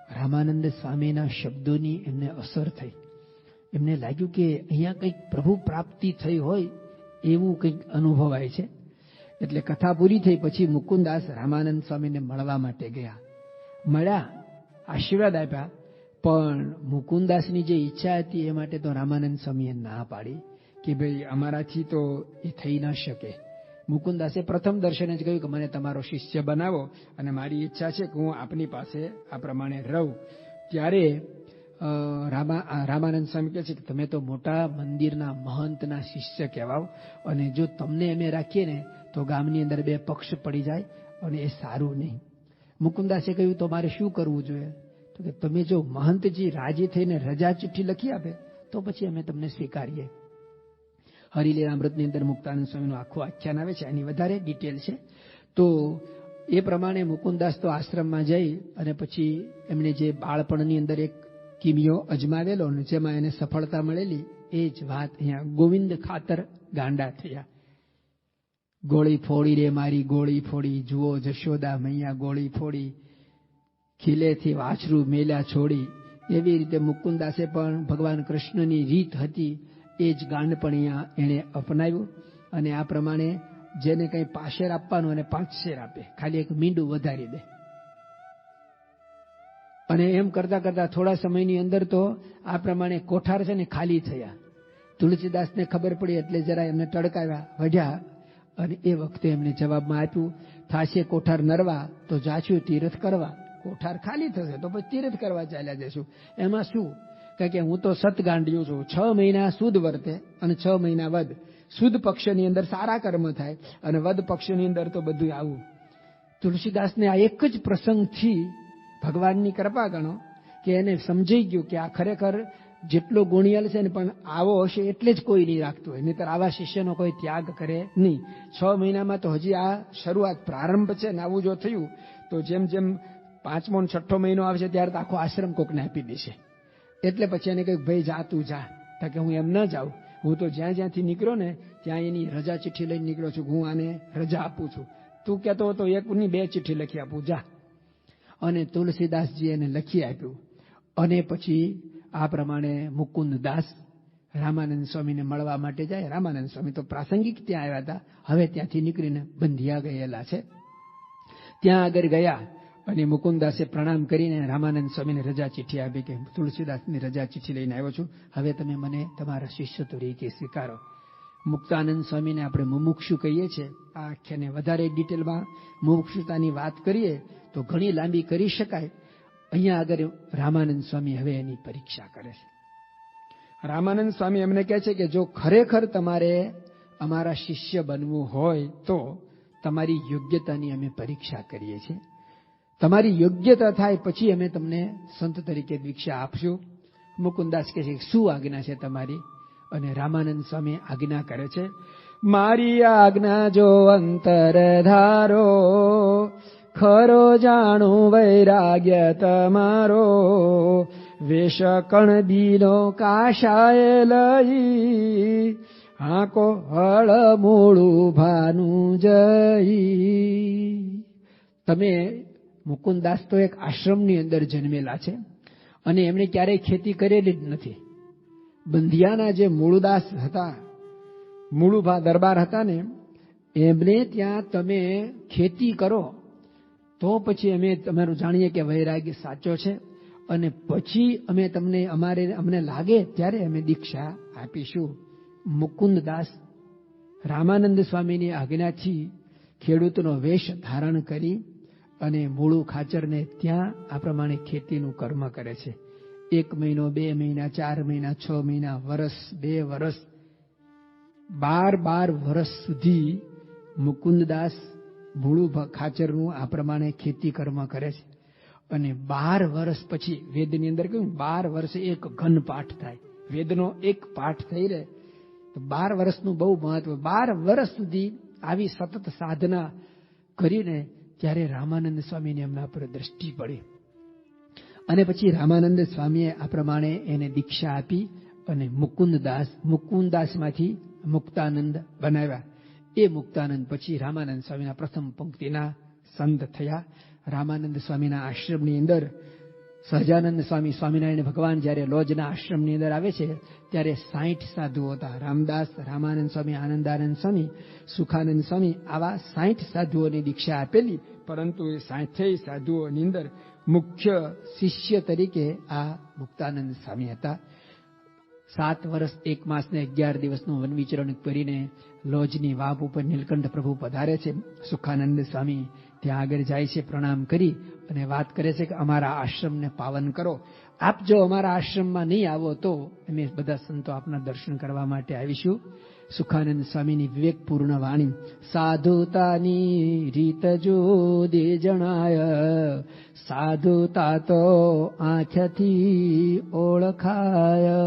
રામાનંદ સ્વામીના શબ્દોની એમને અસર થઈ. એમને લાગ્યું કે અહીંયા કંઈક પ્રભુ પ્રાપ્તિ થઈ હોય એવું કંઈક અનુભવાય છે. એટલે કથા પૂરી થઈ પછી મુકુંદાસ રામાનંદ સ્વામીને મળવા માટે ગયા. મળ્યા, આશીર્વાદ આપ્યા, પણ મુકુંદાસની જે ઈચ્છા હતી એ માટે તો રામાનંદ સ્વામીએ ના પાડી કે ભાઈ અમારાથી તો એ થઈ ન શકે. મુકુંદાસે પ્રથમ દર્શને જ કહ્યું કે મને તમારો શિષ્ય બનાવો અને મારી ઈચ્છા છે કે હું આપની પાસે આ પ્રમાણે રહું. ત્યારે રામાનંદ સ્વામી કહે છે કે તમે તો મોટા મંદિરના મહંતના શિષ્ય કહેવાઓ અને જો તમને અમે રાખીએ ને તો ગામની અંદર બે પક્ષ પડી જાય અને એ સારું નહીં. મુકુંદાસે કહ્યું તો મારે શું કરવું જોઈએ? તો કે તમે જો મહંતજી રાજી થઈને રજા ચિઠ્ઠી લખી આપે તો પછી અમે તમને સ્વીકારીએ. હરિલીલામૃતની અંદર મુક્તાનંદ સ્વામીનું આખું આખ્યાન આવે છે, એની વધારે ડિટેલ છે. તો એ પ્રમાણે મુકુંદાસ તો આશ્રમમાં જઈ અને પછી એમણે જે બાળપણની અંદર એક કિમિયો અજમાવેલો અને જેમાં એને સફળતા મળેલી એ જ વાત અહીંયા ગોવિંદ ખાતર ગાંડા થયા. ગોળી ફોડી રે મારી ગોળી ફોડી, જુઓ જશોદા મૈયા ગોળી ફોડી, ખીલેથી વાછરું મેલ્યા છોડી. એવી રીતે મુકુંદાસે પણ ભગવાન કૃષ્ણની રીત હતી એ જ ગાંડ પણ અહીંયા એણે અપનાવ્યું અને આ પ્રમાણે જેને કંઈ પાશેર આપવાનું અને 5 શેર આપે, ખાલી એક મીંડું વધારી દે. અને એમ કરતા કરતા થોડા સમયની અંદર તો આ પ્રમાણે કોઠાર છે ને ખાલી થયા. તુલસીદાસને ખબર પડી એટલે જરા એમને ટડકાવ્યા, વઢ્યા અને એ વખતે એમને જવાબમાં આપ્યું, થાશે કોઠાર નરવા તો જાશું તીર્થ કરવા. કોઠાર ખાલી થશે તો પછી તીર્થ કરવા ચાલ્યા જશું. એમાં શું? કારણ કે હું તો સતગાંડિયું છું. 6 મહિના સુદ વર્તે અને 6 મહિના વદ. સુદ પક્ષની અંદર સારા કર્મ થાય અને વદ પક્ષની અંદર તો બધું આવું. તુલસીદાસને આ એક જ પ્રસંગથી ભગવાનની કૃપા ગણો કે એને સમજાઈ ગયું કે આ ખરેખર જેટલો ગુણિયલ છે ને પણ આવો હશે એટલે જ કોઈ નહીં રાખતું હોય, નહીંતર આવા શિષ્યનો કોઈ ત્યાગ કરે નહીં. 6 મહિનામાં તો હજી આ શરૂઆત પ્રારંભ છે ને આવું જો થયું તો જેમ જેમ 5મો અને 6ઠ્ઠો મહિનો આવશે ત્યારે તો આખો આશ્રમ કોકને આપી દેશે. એટલે પછી એને કહ્યું ભાઈ જા તું જા. કે હું એમ ન જાઉં, હું તો જ્યાં જ્યાંથી નીકળ્યો ને ત્યાં એની રજા ચિઠ્ઠી લઈને નીકળ્યો છું, હું આને રજા આપું છું. તું કહેતો હતો 1ની 2 ચિઠ્ઠી લખી આપું, જા. અને તુલસીદાસજી એને લખી આપ્યું. અને પછી આ પ્રમાણે મુકુંદદાસ રામાનંદ સ્વામીને મળવા માટે જાય. રામાનંદ સ્વામી તો પ્રાસંગિક ત્યાં આવ્યા હતા, હવે ત્યાંથી નીકળીને બંધિયા ગયેલા છે. ત્યાં આગળ ગયા અને મુકુંદાસે પ્રણામ કરીને રામાનંદ સ્વામીને રજા ચિઠ્ઠી આપી કે તુલસીદાસની રજા ચિઠ્ઠી લઈને આવ્યો છું, હવે તમે મને તમારા શિષ્ય તરીકે સ્વીકારો. મુક્તાનંદ સ્વામીને આપણે મુમુક્ષુ કહીએ છીએ. આ આખ્યાને વધારે ડિટેલમાં મુમુક્ષુતાની વાત કરીએ તો ઘણી લાંબી કરી શકાય. અહીંયા આગળ રામાનંદ સ્વામી હવે એની પરીક્ષા કરે છે. રામાનંદ સ્વામી એમને કહે છે કે જો ખરેખર તમારે અમારા શિષ્ય બનવું હોય તો તમારી યોગ્યતાની અમે પરીક્ષા કરીએ છીએ. તમારી યોગ્યતા થાય પછી અમે તમને સંત તરીકે દીક્ષા આપશું. મુકુંદાસ કહે છે શું આજ્ઞા છે તમારી? અને રામાનંદ સ્વામી આજ્ઞા કરે છે, મારી આજ્ઞા જો અંતર ધારો, ખરો જાણું વૈરાગ્ય તમારો, વેશ કણ દીનો કાશાય લઈ, હાકો હળ મૂળું ભાનું જઈ. તમે મુકુંદાસ તો એક આશ્રમની અંદર જન્મેલા છે અને એમણે ક્યારેય ખેતી કરેલી જ નથી. બંધિયાના જે મૂળદાસ હતા, મૂળુભા દરબાર હતા ને, એમને ત્યાં તમે ખેતી કરો તો પછી અમે તમારું જાણીએ કે વૈરાગ્ય સાચો છે અને પછી અમે તમને અમને લાગે ત્યારે અમે દીક્ષા આપીશું. મુકુંદદાસ રામાનંદ સ્વામીની આજ્ઞાથી ખેડૂતનો વેશ ધારણ કરી અને મૂળું ખાચરને ત્યાં આ પ્રમાણે ખેતીનું કર્મ કરે છે. 1 મહિનો, 2 મહિના, 4 મહિના, 6 મહિના, વર્ષ, 2 વર્ષ, 12 વર્ષ સુધી મુકુંદદાસ મૂળું ખાચરનું આ પ્રમાણે ખેતી કર્મ કરે છે. અને 12 વર્ષ પછી વેદની અંદર કહ્યું 12 વર્ષે એક ઘન પાઠ થાય. વેદનો એક પાઠ થઈ રહે તો 12 વર્ષનું બહુ મહત્વ. 12 વર્ષ સુધી આવી સતત સાધના કરીને ત્યારે રામાનંદ સ્વામીને એમના પર દ્રષ્ટિ પડી અને પછી રામાનંદ સ્વામીએ આ પ્રમાણે એને દીક્ષા આપી અને મુકુંદાસમાંથી મુક્તાનંદ બનાવ્યા. એ મુક્તાનંદ પછી રામાનંદ સ્વામીના પ્રથમ પંક્તિના સંત થયા. રામાનંદ સ્વામીના આશ્રમની અંદર સહજાનંદ સ્વામી સ્વામિનારાયણ ભગવાન જ્યારે લોજના આશ્રમની અંદર આવે છે ત્યારે 60 સાધુઓ હતા. રામદાસ, રામાનંદ સ્વામી, આનંદાનંદ સ્વામી, સુખાનંદ સ્વામી, આવા 60 સાધુઓની દીક્ષા આપેલી. પરંતુ એ 60 સાધુઓની અંદર મુખ્ય શિષ્ય તરીકે આ મુક્તાનંદ સ્વામી હતા. 7 વર્ષ 1 માસ ને 11 દિવસનું વન વિચરણ કરીને લોજની વાપ ઉપર નીલકંઠ પ્રભુ પધારે છે. સુખાનંદ સ્વામી ત્યાં આગળ જાય છે, પ્રણામ કરી અને વાત કરે છે કે અમારા આશ્રમને પાવન કરો. આપ જો અમારા આશ્રમમાં નહીં આવો તો અમે બધા સંતો આપના દર્શન કરવા માટે આવીશું. સુખાનંદ સ્વામીની વિવેકપૂર્ણ વાણી, સાધુતાની રીત જો દે જણાય, સાધુતા તો આંખથી ઓળખાય.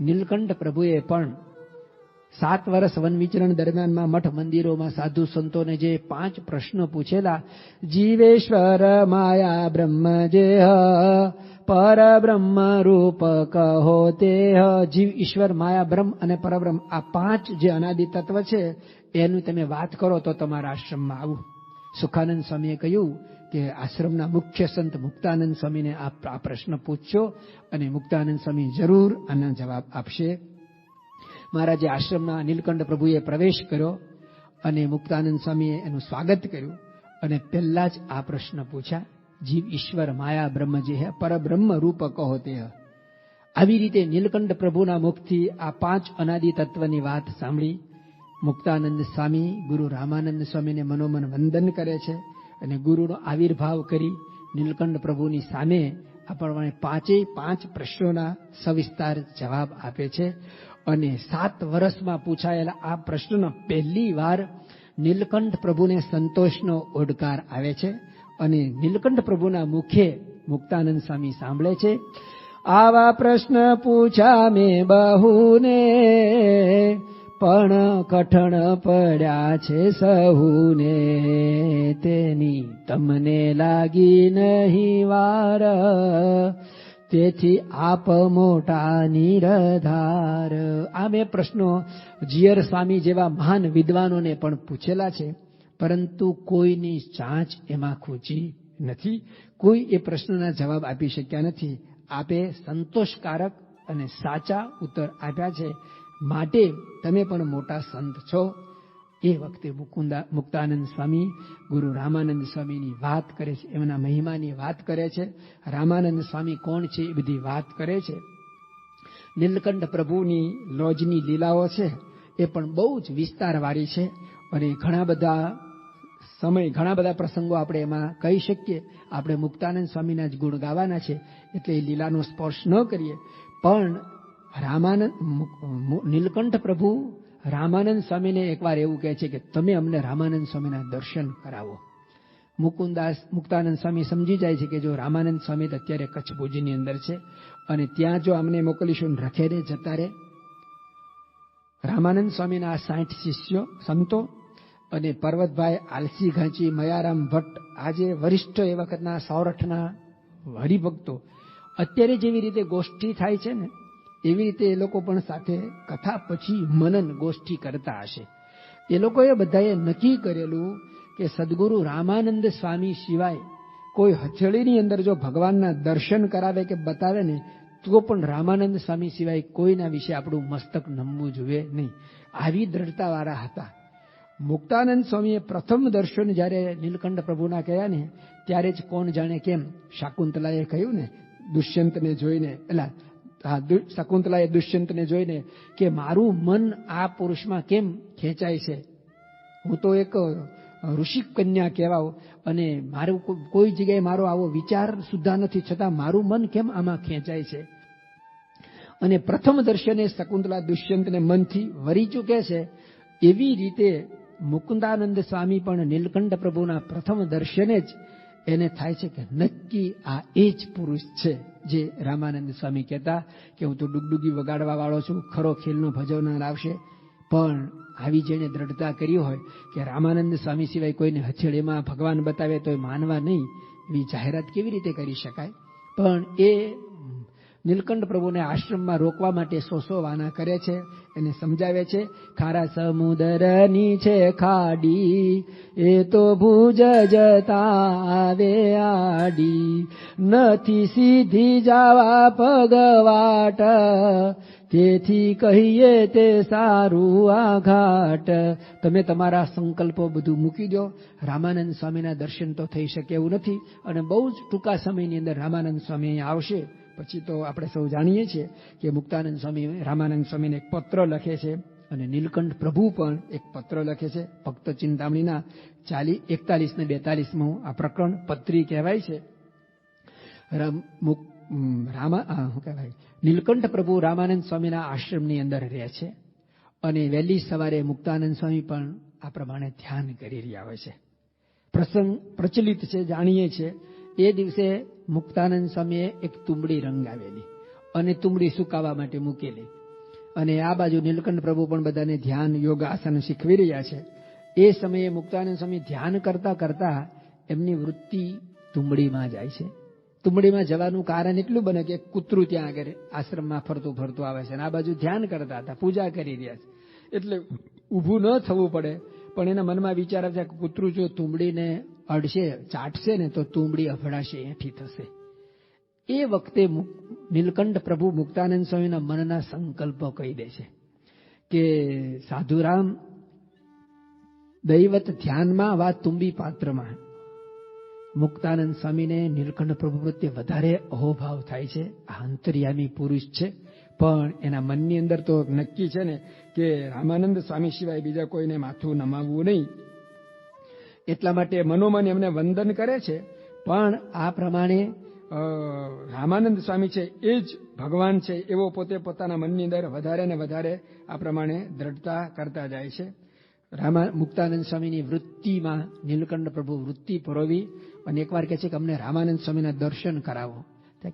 નીલકંઠ પ્રભુએ પણ 7 વર્ષ વન વિચરણ દરમિયાનમાં મઠ મંદિરોમાં સાધુ સંતોને જે 5 પ્રશ્નો પૂછેલા, જીવેશ્વર માયા બ્રહ્મ જેહ, પરબ્રહ્મ રૂપ કહો તે. જીવ, ઈશ્વર, માયા, બ્રહ્મ અને પરબ્રહ્મ, આ 5 જે અનાદિ તત્વ છે એનું તમે વાત કરો તો તમારા આશ્રમમાં આવું. સુખાનંદ સ્વામીએ કહ્યું કે આશ્રમના મુખ્ય સંત મુક્તાનંદ સ્વામીને આ પ્રશ્ન પૂછશો અને મુક્તાનંદ સ્વામી જરૂર આના જવાબ આપશે. મારા જે આશ્રમના નીલકંઠ પ્રભુએ પ્રવેશ કર્યો અને મુક્તાનંદ સ્વામીએ એનું સ્વાગત કર્યું અને પહેલા જ આ પ્રશ્ન પૂછ્યા, જીવ, ઈશ્વર, માયા, બ્રહ્મ જે હે, પરબ્રહ્મ રૂપ કહો તે. આવી રીતે નીલકંઠ પ્રભુના મુખથી આ 5 અનાદિ તત્વની વાત સાંભળી મુક્તાનંદ સ્વામી ગુરુ રામાનંદ સ્વામીને મનોમન વંદન કરે છે અને ગુરુનો આવિર્ભાવ કરી નીલકંઠ પ્રભુની સામે આ પ્રમાણે 5 પ્રશ્નોના સવિસ્તાર જવાબ આપે છે. અને 7 વર્ષમાં પૂછાયેલા આ પ્રશ્નનો પહેલી વાર નીલકંઠ પ્રભુને સંતોષનો ઓડકાર આવે છે અને નીલકંઠ પ્રભુના મુખે મુક્તાનંદ સ્વામી સાંભળે છે, આવા પ્રશ્ન પૂછા મેં બહુને, પણ કઠણ પડ્યા છે સહુને, તેની તમને લાગી નહીં વાર, તેથી આપ મોટા નિરધાર. આ બે પ્રશ્નો જીયર સ્વામી જેવા મહાન વિદ્વાનોને પણ પૂછેલા છે, પરંતુ કોઈની ચાંચ એમાં ખૂચી નથી. કોઈ એ પ્રશ્નના જવાબ આપી શક્યા નથી. આપે સંતોષકારક અને સાચા ઉત્તર આપ્યા છે, માટે તમે પણ મોટા સંત છો. એ વખતે મુક્તાનંદ સ્વામી ગુરુ રામાનંદ સ્વામીની વાત કરે છે, એમના મહિમાની વાત કરે છે. રામાનંદ સ્વામી કોણ છે એ બધી વાત કરે છે. નીલકંઠ પ્રભુની લોજની લીલાઓ છે એ પણ બહુ જ વિસ્તારવાળી છે અને ઘણા બધા પ્રસંગો આપણે એમાં કહી શકીએ. આપણે મુક્તાનંદ સ્વામીના જ ગુણ ગાવાના છે એટલે એ લીલાનો સ્પર્શ ન કરીએ. પણ નીલકંઠ પ્રભુ રામાનંદ સ્વામીને એકવાર એવું કહે છે કે તમે અમને રામાનંદ સ્વામીના દર્શન કરાવો. મુક્તાનંદ સ્વામી સમજી જાય છે કે જો રામાનંદ સ્વામી અત્યારે કચ્છ ભુજની અંદર છે અને ત્યાં જો અમને મોકલીશું રખેને જતા રહે. રામાનંદ સ્વામીના 60 શિષ્યો સંતો અને પર્વતભાઈ, આલસી ઘાંચી, મયારામ ભટ્ટ, આજે વરિષ્ઠ એ વખતના સૌરાષ્ટ્રના હરિભક્તો, અત્યારે જેવી રીતે ગોષ્ઠી થાય છે ને એવી રીતે એ લોકો પણ સાથે કથા પછી મનન ગોષ્ઠી કરતા હશે. એ લોકોએ બધાએ નક્કી કરેલું કે સદગુરુ રામાનંદ સ્વામી સિવાય કોઈ હથેળીની અંદર જો ભગવાનના દર્શન કરાવે કે બતાવે ને તો પણ રામાનંદ સ્વામી સિવાય કોઈના વિશે આપણું મસ્તક નમવું જોઈએ નહીં. આવી દ્રઢતાવાળા હતા. મુક્તાનંદ સ્વામીએ પ્રથમ દર્શન જ્યારે નીલકંઠ પ્રભુના કર્યા ને ત્યારે જ કોણ જાણે કેમ શાકુંતલાએ કહ્યું ને દુષ્યંતને જોઈને, શકુંતલાએ દુષ્યંતને જોઈને કે મારું મન આ પુરુષમાં કેમ ખેંચાય છે, હું તો એક ઋષિ કન્યા કહેવાઉં અને મારું કોઈ જગ્યાએ મારો આવો વિચાર સુદ્ધા નથી, છતાં મારું મન કેમ આમાં ખેંચાય છે. અને પ્રથમ દર્શને શકુંતલા દુષ્યંતને મનથી વરી ચૂકે છે. એવી રીતે મુકુંદાનંદ સ્વામી પણ નીલકંઠ પ્રભુના પ્રથમ દર્શને જ એને થાય છે કે નક્કી આ એ જ પુરુષ છે જે રામાનંદ સ્વામી કહેતા કે હું તો ડુગડુગી વગાડવા વાળો છું, ખરો ખેલનો ભજવનાર આવશે. પણ આવી જેને દ્રઢતા કરી હોય કે રામાનંદ સ્વામી સિવાય કોઈને હથેળીમાં ભગવાન બતાવે તો માનવા નહીં, એવી જાહેરાત કેવી રીતે કરી શકાય? પણ એ નીલકંઠ પ્રભુને આશ્રમમાં રોકવા માટે સો વાના કરે છે, એને સમજાવે છે. ખારા સમુદરની છે ખાડી, એ તો ભુજ જતા આવે આડી, નથી સીધી જવા પગવાટ, તેથી કહીએ તે સારું આ ઘાટ. તમે તમારા સંકલ્પો બધું મૂકી દો. રામાનંદ સ્વામીના દર્શન તો થઈ શકે એવું નથી, અને બહુ જ ટૂંકા સમયની અંદર રામાનંદ સ્વામી અહીંયા આવશે. પછી તો આપણે સૌ જાણીએ છીએ કે મુક્તાનંદ સ્વામી રામાનંદ સ્વામીને એક પત્ર લખે છે, અને નીલકંઠ પ્રભુ પણ એક પત્ર લખે છે. ભક્ત ચિંતામણીના 41 ને 42 આ પ્રકરણ પત્રી કહેવાય છે. નીલકંઠ પ્રભુ રામાનંદ સ્વામીના આશ્રમની અંદર રહે છે, અને વહેલી સવારે મુક્તાનંદ સ્વામી પણ આ પ્રમાણે ધ્યાન કરી રહ્યા હોય છે. પ્રસંગ પ્રચલિત છે, જાણીએ છીએ. એ દિવસે મુક્તાનંદ સ્વામીએ એક તુંબડી રંગાવેલી અને તુંબડી સુકાવા માટે મૂકેલી, અને આ બાજુ નીલકંઠ પ્રભુ પણ બધાને ધ્યાન યોગ આસન શીખવી રહ્યા છે. એ સમયે મુક્તાનંદ સ્વામી ધ્યાન કરતા કરતા એમની વૃત્તિ તુંબડીમાં જાય છે. તુંબડીમાં જવાનું કારણ એટલું બને કે કૂતરું ત્યાં આગળ આશ્રમમાં ફરતું ફરતું આવે છે, અને આ બાજુ ધ્યાન કરતા હતા, પૂજા કરી રહ્યા છે, એટલે ઊભું ન થવું પડે. પણ એના મનમાં વિચાર આવે છે કે કૂતરું જો તુંબડીને અડશે, ચાટશે ને તો તુંબડી અફડાશે, એઠી થશે. એ વખતે નીલકંઠ પ્રભુ મુક્તાનંદ સ્વામીના મનના સંકલ્પો કહી દે છે કે સાધુરામ, દૈવત ધ્યાનમાં વા તુંબી પાત્રમાં. મુક્તાનંદ સ્વામીને નીલકંઠ પ્રભુ પ્રત્યે વધારે અહોભાવ થાય છે. આ અંતર્યામી પુરુષ છે, પણ એના મનની અંદર તો નક્કી છે ને કે રામાનંદ સ્વામી સિવાય બીજા કોઈને માથું નમાવવું નહીં. એટલા માટે મનોમન એમને વંદન કરે છે. પણ આ પ્રમાણે રામાનંદ સ્વામી છે એ જ ભગવાન છે એવો પોતે પોતાના મનની અંદર વધારે ને વધારે આ પ્રમાણે દ્રઢતા કરતા જાય છે. મુક્તાનંદ સ્વામીની વૃત્તિમાં નીલકંઠ પ્રભુ વૃત્તિ પરોવી, અને એકવાર કહે છે કે અમને રામાનંદ સ્વામીના દર્શન કરાવો.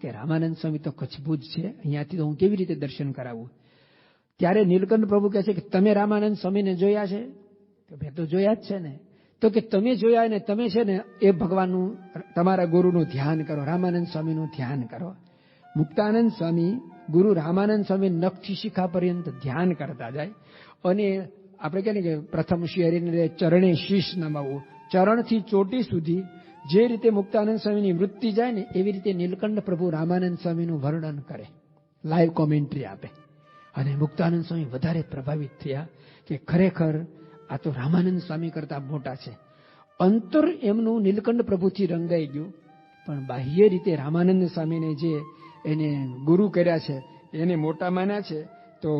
કે રામાનંદ સ્વામી તો કચ્છભુજ છે, અહીંયાથી તો હું કેવી રીતે દર્શન કરાવું? ત્યારે નીલકંઠ પ્રભુ કહે છે કે તમે રામાનંદ સ્વામીને જોયા છે? તો મેં તો જોયા જ છે ને. તો કે તમે જોયા ને તમે છે ને એ ભગવાનનું, તમારા ગુરુનું ધ્યાન કરો, રામાનંદ સ્વામીનું ધ્યાન કરો. મુક્તાનંદ સ્વામી ગુરુ રામાનંદ સ્વામી નખથી શિખા પર્યંત ધ્યાન કરતા જાય, અને આપણે કહે ને કે પ્રથમ શ્રી હરિને ચરણે શીશ નમાવવું, ચરણથી ચોટી સુધી જે રીતે મુક્તાનંદ સ્વામીની વૃત્તિ જાય ને એવી રીતે નીલકંઠ પ્રભુ રામાનંદ સ્વામીનું વર્ણન કરે, લાઈવ કોમેન્ટ્રી આપે. અને મુક્તાનંદ સ્વામી વધારે પ્રભાવિત થયા કે ખરેખર આ તો રામાનંદ સ્વામી કરતા મોટા છે. અંતર એમનું નીલકંઠ પ્રભુથી રંગાઈ ગયું, પણ બાહ્ય રીતે રામાનંદ સ્વામીને જે એને ગુરુ કર્યા છે, એને મોટા માન્યા છે, તો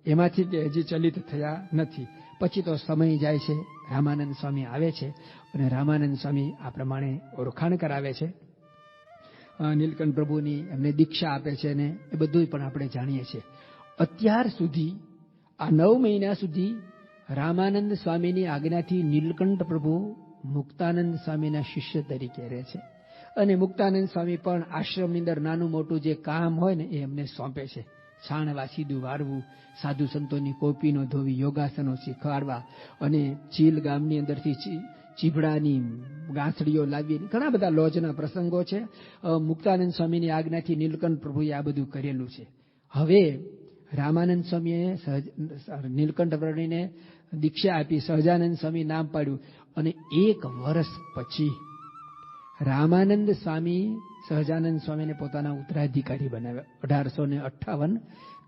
એમાંથી કે હજી ચલિત થયા નથી. પછી તો સમય જાય છે, રામાનંદ સ્વામી આવે છે, અને રામાનંદ સ્વામી આ પ્રમાણે ઓળખાણ કરાવે છે. નીલકંઠ પ્રભુની એમને દીક્ષા આપે છે, ને એ બધું પણ આપણે જાણીએ છીએ. અત્યાર સુધી આ 9 મહિના સુધી રામાનંદ સ્વામીની આજ્ઞાથી નીલકંઠ પ્રભુ મુક્તાનંદ સ્વામીના શિષ્ય તરીકે રહે છે, અને મુક્તાનંદ સ્વામી પણ આશ્રમની અંદર નાનું મોટું જે કામ હોય ને એ એમને સોંપે છે. છાણવા, સીધું વાળવું, સાધુ સંતોની કોપીનો ધોવી, યોગાસનો શીખવાડવા, અને ચીલ ગામની અંદરથી ચીભડાની ગાંસડીઓ લાવી, ઘણા બધા લોજના પ્રસંગો છે. મુક્તાનંદ સ્વામીની આજ્ઞાથી નીલકંઠ પ્રભુએ આ બધું કરેલું છે. હવે રામાનંદ સ્વામીએ નીલકંઠ પ્રભુને દીક્ષા આપી, સહજાનંદ સ્વામી નામ પાડ્યું, અને 1 વર્ષ પછી રામાનંદ સ્વામી સહજાનંદ સ્વામીને પોતાના ઉત્તરાધિકારી બનાવ્યા. 1858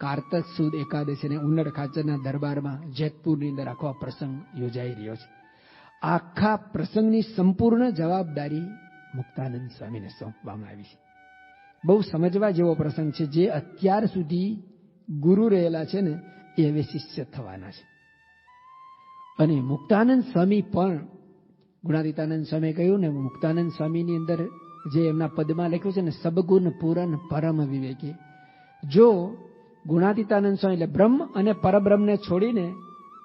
કારતક સુદ એકાદશીને ઉન્નડ ખાચરના દરબારમાં જેતપુરની અંદર આખો પ્રસંગ યોજાઈ રહ્યો છે. આખા પ્રસંગની સંપૂર્ણ જવાબદારી મુક્તાનંદ સ્વામીને સોંપવામાં આવી છે. બહુ સમજવા જેવો પ્રસંગ છે. જે અત્યાર સુધી ગુરુ રહેલા છે ને એ હવે શિષ્ય થવાના છે. અને મુક્તાનંદ સ્વામી પણ, ગુણાતીતાનંદ સ્વામીએ કહ્યું ને, મુક્તાનંદ સ્વામીની અંદર જે એમના પદમાં લખ્યું છે ને, સબગુણ પૂરન પરમ વિવેકી. જો ગુણાતીતાનંદ સ્વામી એટલે બ્રહ્મ અને પરબ્રહ્મને છોડીને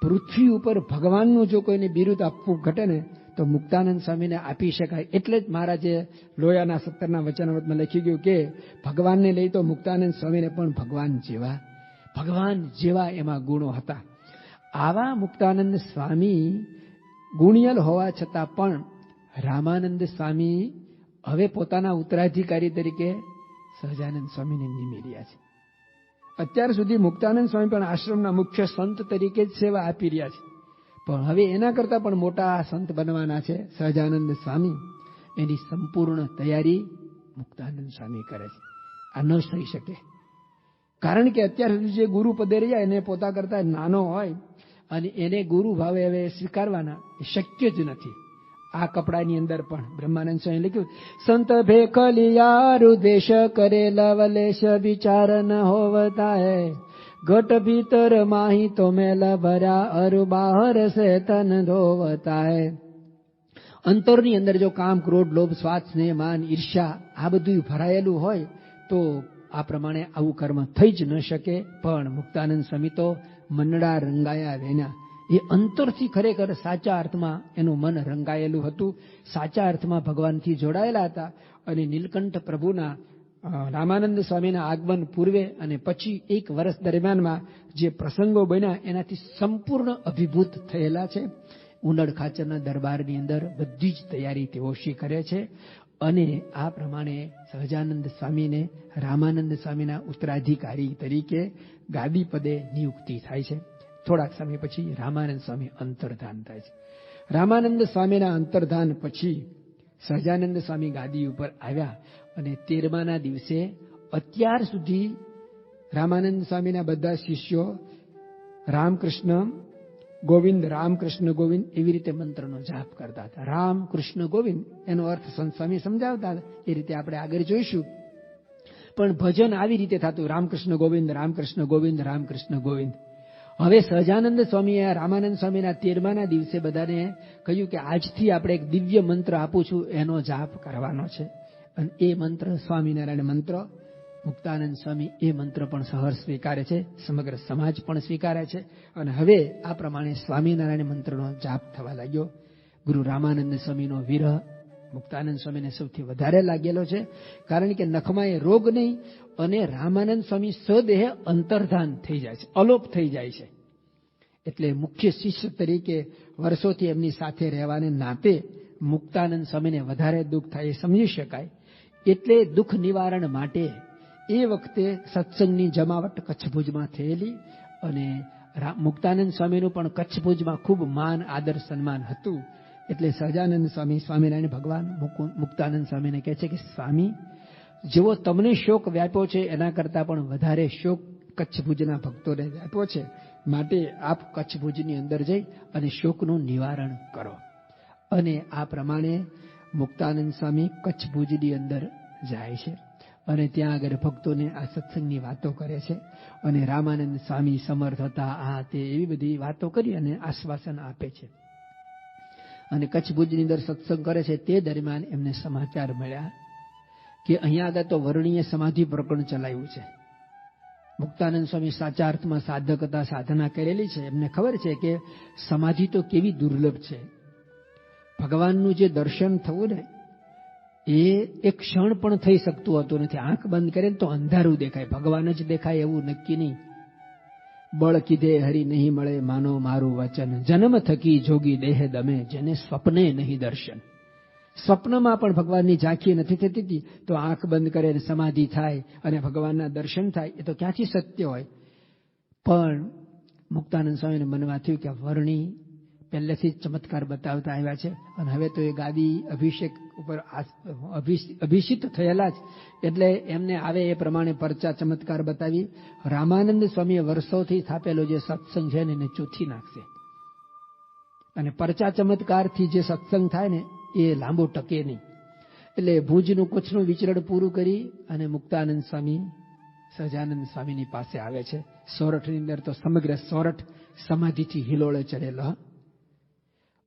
પૃથ્વી ઉપર ભગવાનનું જો કોઈને બિરુદ આપવું ઘટે ને તો મુક્તાનંદ સ્વામીને આપી શકાય. એટલે જ મહારાજે લોયાના 17ના વચનામૃતમાં લખી ગયું કે ભગવાનને લઈ તો મુક્તાનંદ સ્વામીને પણ ભગવાન જેવા એમાં ગુણો હતા. આવા મુક્તાનંદ સ્વામી ગુણિયલ હોવા છતાં પણ રામાનંદ સ્વામી હવે પોતાના ઉત્તરાધિકારી તરીકે સહજાનંદ સ્વામીને નિમી રહ્યા છે. અત્યાર સુધી મુક્તાનંદ સ્વામી પણ આશ્રમના મુખ્ય સંત તરીકે જ સેવા આપી રહ્યા છે, પણ હવે એના કરતા પણ મોટા સંત બનવાના છે સહજાનંદ સ્વામી. એની સંપૂર્ણ તૈયારી મુક્તાનંદ સ્વામી કરે છે. આ ન થઈ શકે, કારણ કે અત્યાર સુધી જે ગુરુ પદે રહ્યા એને પોતા કરતા નાનો હોય અને એને ગુરુ ભાવે હવે સ્વીકારવાના એ શક્ય જ નથી. આ કપડાની અંદર પણ બ્રહ્માનંદ સ્વામી લખ્યું, સંત ભેખલિયારુ દેશ કરે લવલેશ વિચાર ન હોવતા હે, ઘટ ભીતર માહી તો મેલા ભર્યા અરુ બહાર સે તન ધોવતા હે. અંતરની અંદર જો કામ, ક્રોધ, લોભ, સ્વાર્થ, સ્નેહ, માન, ઈર્ષ્યા આ બધું ભરાયેલું હોય તો આ પ્રમાણે આવું કર્મ થઈ જ ન શકે. પણ મુક્તાનંદ સ્વામી તો મનડા રંગાયા વેના, એ અંતરથી ખરેખર સાચા અર્થમાં એનું મન રંગાયેલું હતું, સાચા અર્થમાં ભગવાનથી જોડાયેલા હતા. અને નીલકંઠ પ્રભુના રામાનંદ સ્વામીના આગમન પૂર્વે અને પછી 1 વર્ષ દરમિયાનમાં જે પ્રસંગો બન્યા એનાથી સંપૂર્ણ અભિભૂત થયેલા છે. ઉનડ ખાચરના દરબારની અંદર બધી જ તૈયારી તેઓ કરે છે. અને આ પ્રમાણે સહજાનંદ સ્વામીને રામાનંદ સ્વામીના ઉત્તરાધિકારી તરીકે ગાદી પદે નિયુક્તિ થાય છે. થોડાક સમય પછી રામાનંદ સ્વામી અંતર્ધાન થાય છે. રામાનંદ સ્વામીના અંતર્ધાન પછી સહજાનંદ સ્વામી ગાદી ઉપર આવ્યા અને 13માના દિવસે અત્યાર સુધી રામાનંદ સ્વામીના બધા શિષ્યો રામકૃષ્ણ ગોવિંદ, રામકૃષ્ણ ગોવિંદ એવી રીતે મંત્રનો જાપ કરતા હતા. રામ કૃષ્ણ ગોવિંદ એનો અર્થ સંત સ્વામી સમજાવતા હતા, એ રીતે આપણે આગળ જોઈશું. પણ ભજન આવી રીતે થતું, રામકૃષ્ણ ગોવિંદ, રામકૃષ્ણ ગોવિંદ, રામકૃષ્ણ ગોવિંદ. હવે સહજાનંદ સ્વામીએ રામાનંદ સ્વામીના 13માના દિવસે બધાને કહ્યું કે આજથી આપણે એક દિવ્ય મંત્ર આપું છું, એનો જાપ કરવાનો છે. અને એ મંત્ર સ્વામિનારાયણ મંત્ર. મુક્તાનંદ સ્વામી એ મંત્ર પણ સહર સ્વીકારે છે, સમગ્ર સમાજ પણ સ્વીકારે છે. અને હવે આ પ્રમાણે સ્વામિનારાયણ મંત્રનો જાપ થવા લાગ્યો. ગુરુ રામાનંદ સ્વામીનો વિરહ મુક્તાનંદ સ્વામીને સૌથી વધારે લાગેલો છે, કારણ કે નખમાં એ રોગ નહીં અને રામાનંદ સ્વામી સ્વદેહ અંતર્ધાન થઈ જાય છે, અલોપ થઈ જાય છે. એટલે મુખ્ય શિષ્ય તરીકે વર્ષોથી એમની સાથે રહેવાને નાતે મુક્તાનંદ સ્વામીને વધારે દુઃખ થાય એ સમજી શકાય. એટલે દુઃખ નિવારણ માટે એ વખતે સત્સંગની જમાવટ કચ્છ ભુજમાં થયેલી અને મુક્તાનંદ સ્વામીનું પણ કચ્છ ભુજમાં ખૂબ માન, આદર, સન્માન હતું. એટલે સહજાનંદ સ્વામી સ્વામિનારાયણ ભગવાન મુક્તાનંદ સ્વામીને કહે છે કે સ્વામી, જેવો તમને શોક વ્યાપ્યો છે એના કરતાં પણ વધારે શોક કચ્છ ભુજના ભક્તોને વ્યાપ્યો છે, માટે આપ કચ્છ ભુજની અંદર જઈ અને શોકનું નિવારણ કરો. અને આ પ્રમાણે મુક્તાનંદ સ્વામી કચ્છ ભુજની અંદર જાય છે અને ત્યાં આગળ ભક્તોને આ સત્સંગની વાતો કરે છે. અને રામાનંદ સ્વામી સમર્થ હતા, આ તે એવી બધી વાતો કરી અને આશ્વાસન આપે છે. અને કચ્છ ભુજની અંદર સત્સંગ કરે છે તે દરમિયાન એમને સમાચાર મળ્યા કે અહીંયા આગળ તો વર્ણીય સમાધિ પ્રકરણ ચલાવ્યું છે. મુક્તાનંદ સ્વામી સાચા અર્થમાં સાધક હતા, સાધના કરેલી છે. એમને ખબર છે કે સમાધિ તો કેવી દુર્લભ છે. ભગવાનનું જે દર્શન થવું ને એ એક ક્ષણ પણ થઈ શકતું હતું નથી. આંખ બંધ કરે તો અંધારું દેખાય, ભગવાન જ દેખાય એવું નક્કી નહીં. બળ કીધે હરી નહીં મળે માનો મારું વચન, જન્મ થકી જોગી દેહ દમે જેને સ્વપ્ને નહીં દર્શન. સ્વપ્નમાં પણ ભગવાનની ઝાંખી નથી થતી, તો આંખ બંધ કરે અને સમાધિ થાય અને ભગવાનના દર્શન થાય, એ તો ક્યાંથી શક્ય હોય. પણ મુક્તાનંદ સ્વામીને મનમાં થયું કે વર્ણી પહેલેથી જ ચમત્કાર બતાવતા આવ્યા છે અને હવે તો એ ગાદી અભિષેક ઉપર અભિષિત થયેલા જ, એટલે એમને આવે એ પ્રમાણે પરચા ચમત્કાર બતાવી રામાનંદ સ્વામીએ વર્ષોથી સ્થાપેલો જે સત્સંગ છે ને એને ચૂથી નાખશે. અને પરચા ચમત્કારથી જે સત્સંગ થાય ને એ લાંબો ટકે નહીં. એટલે ભુજનું કચ્છનું વિચરણ પૂરું કરી અને મુક્તાનંદ સ્વામી સહજાનંદ સ્વામીની પાસે આવે છે. સોરઠની અંદર તો સમગ્ર સોરઠ સમાધિથી હિલોળે ચડેલો.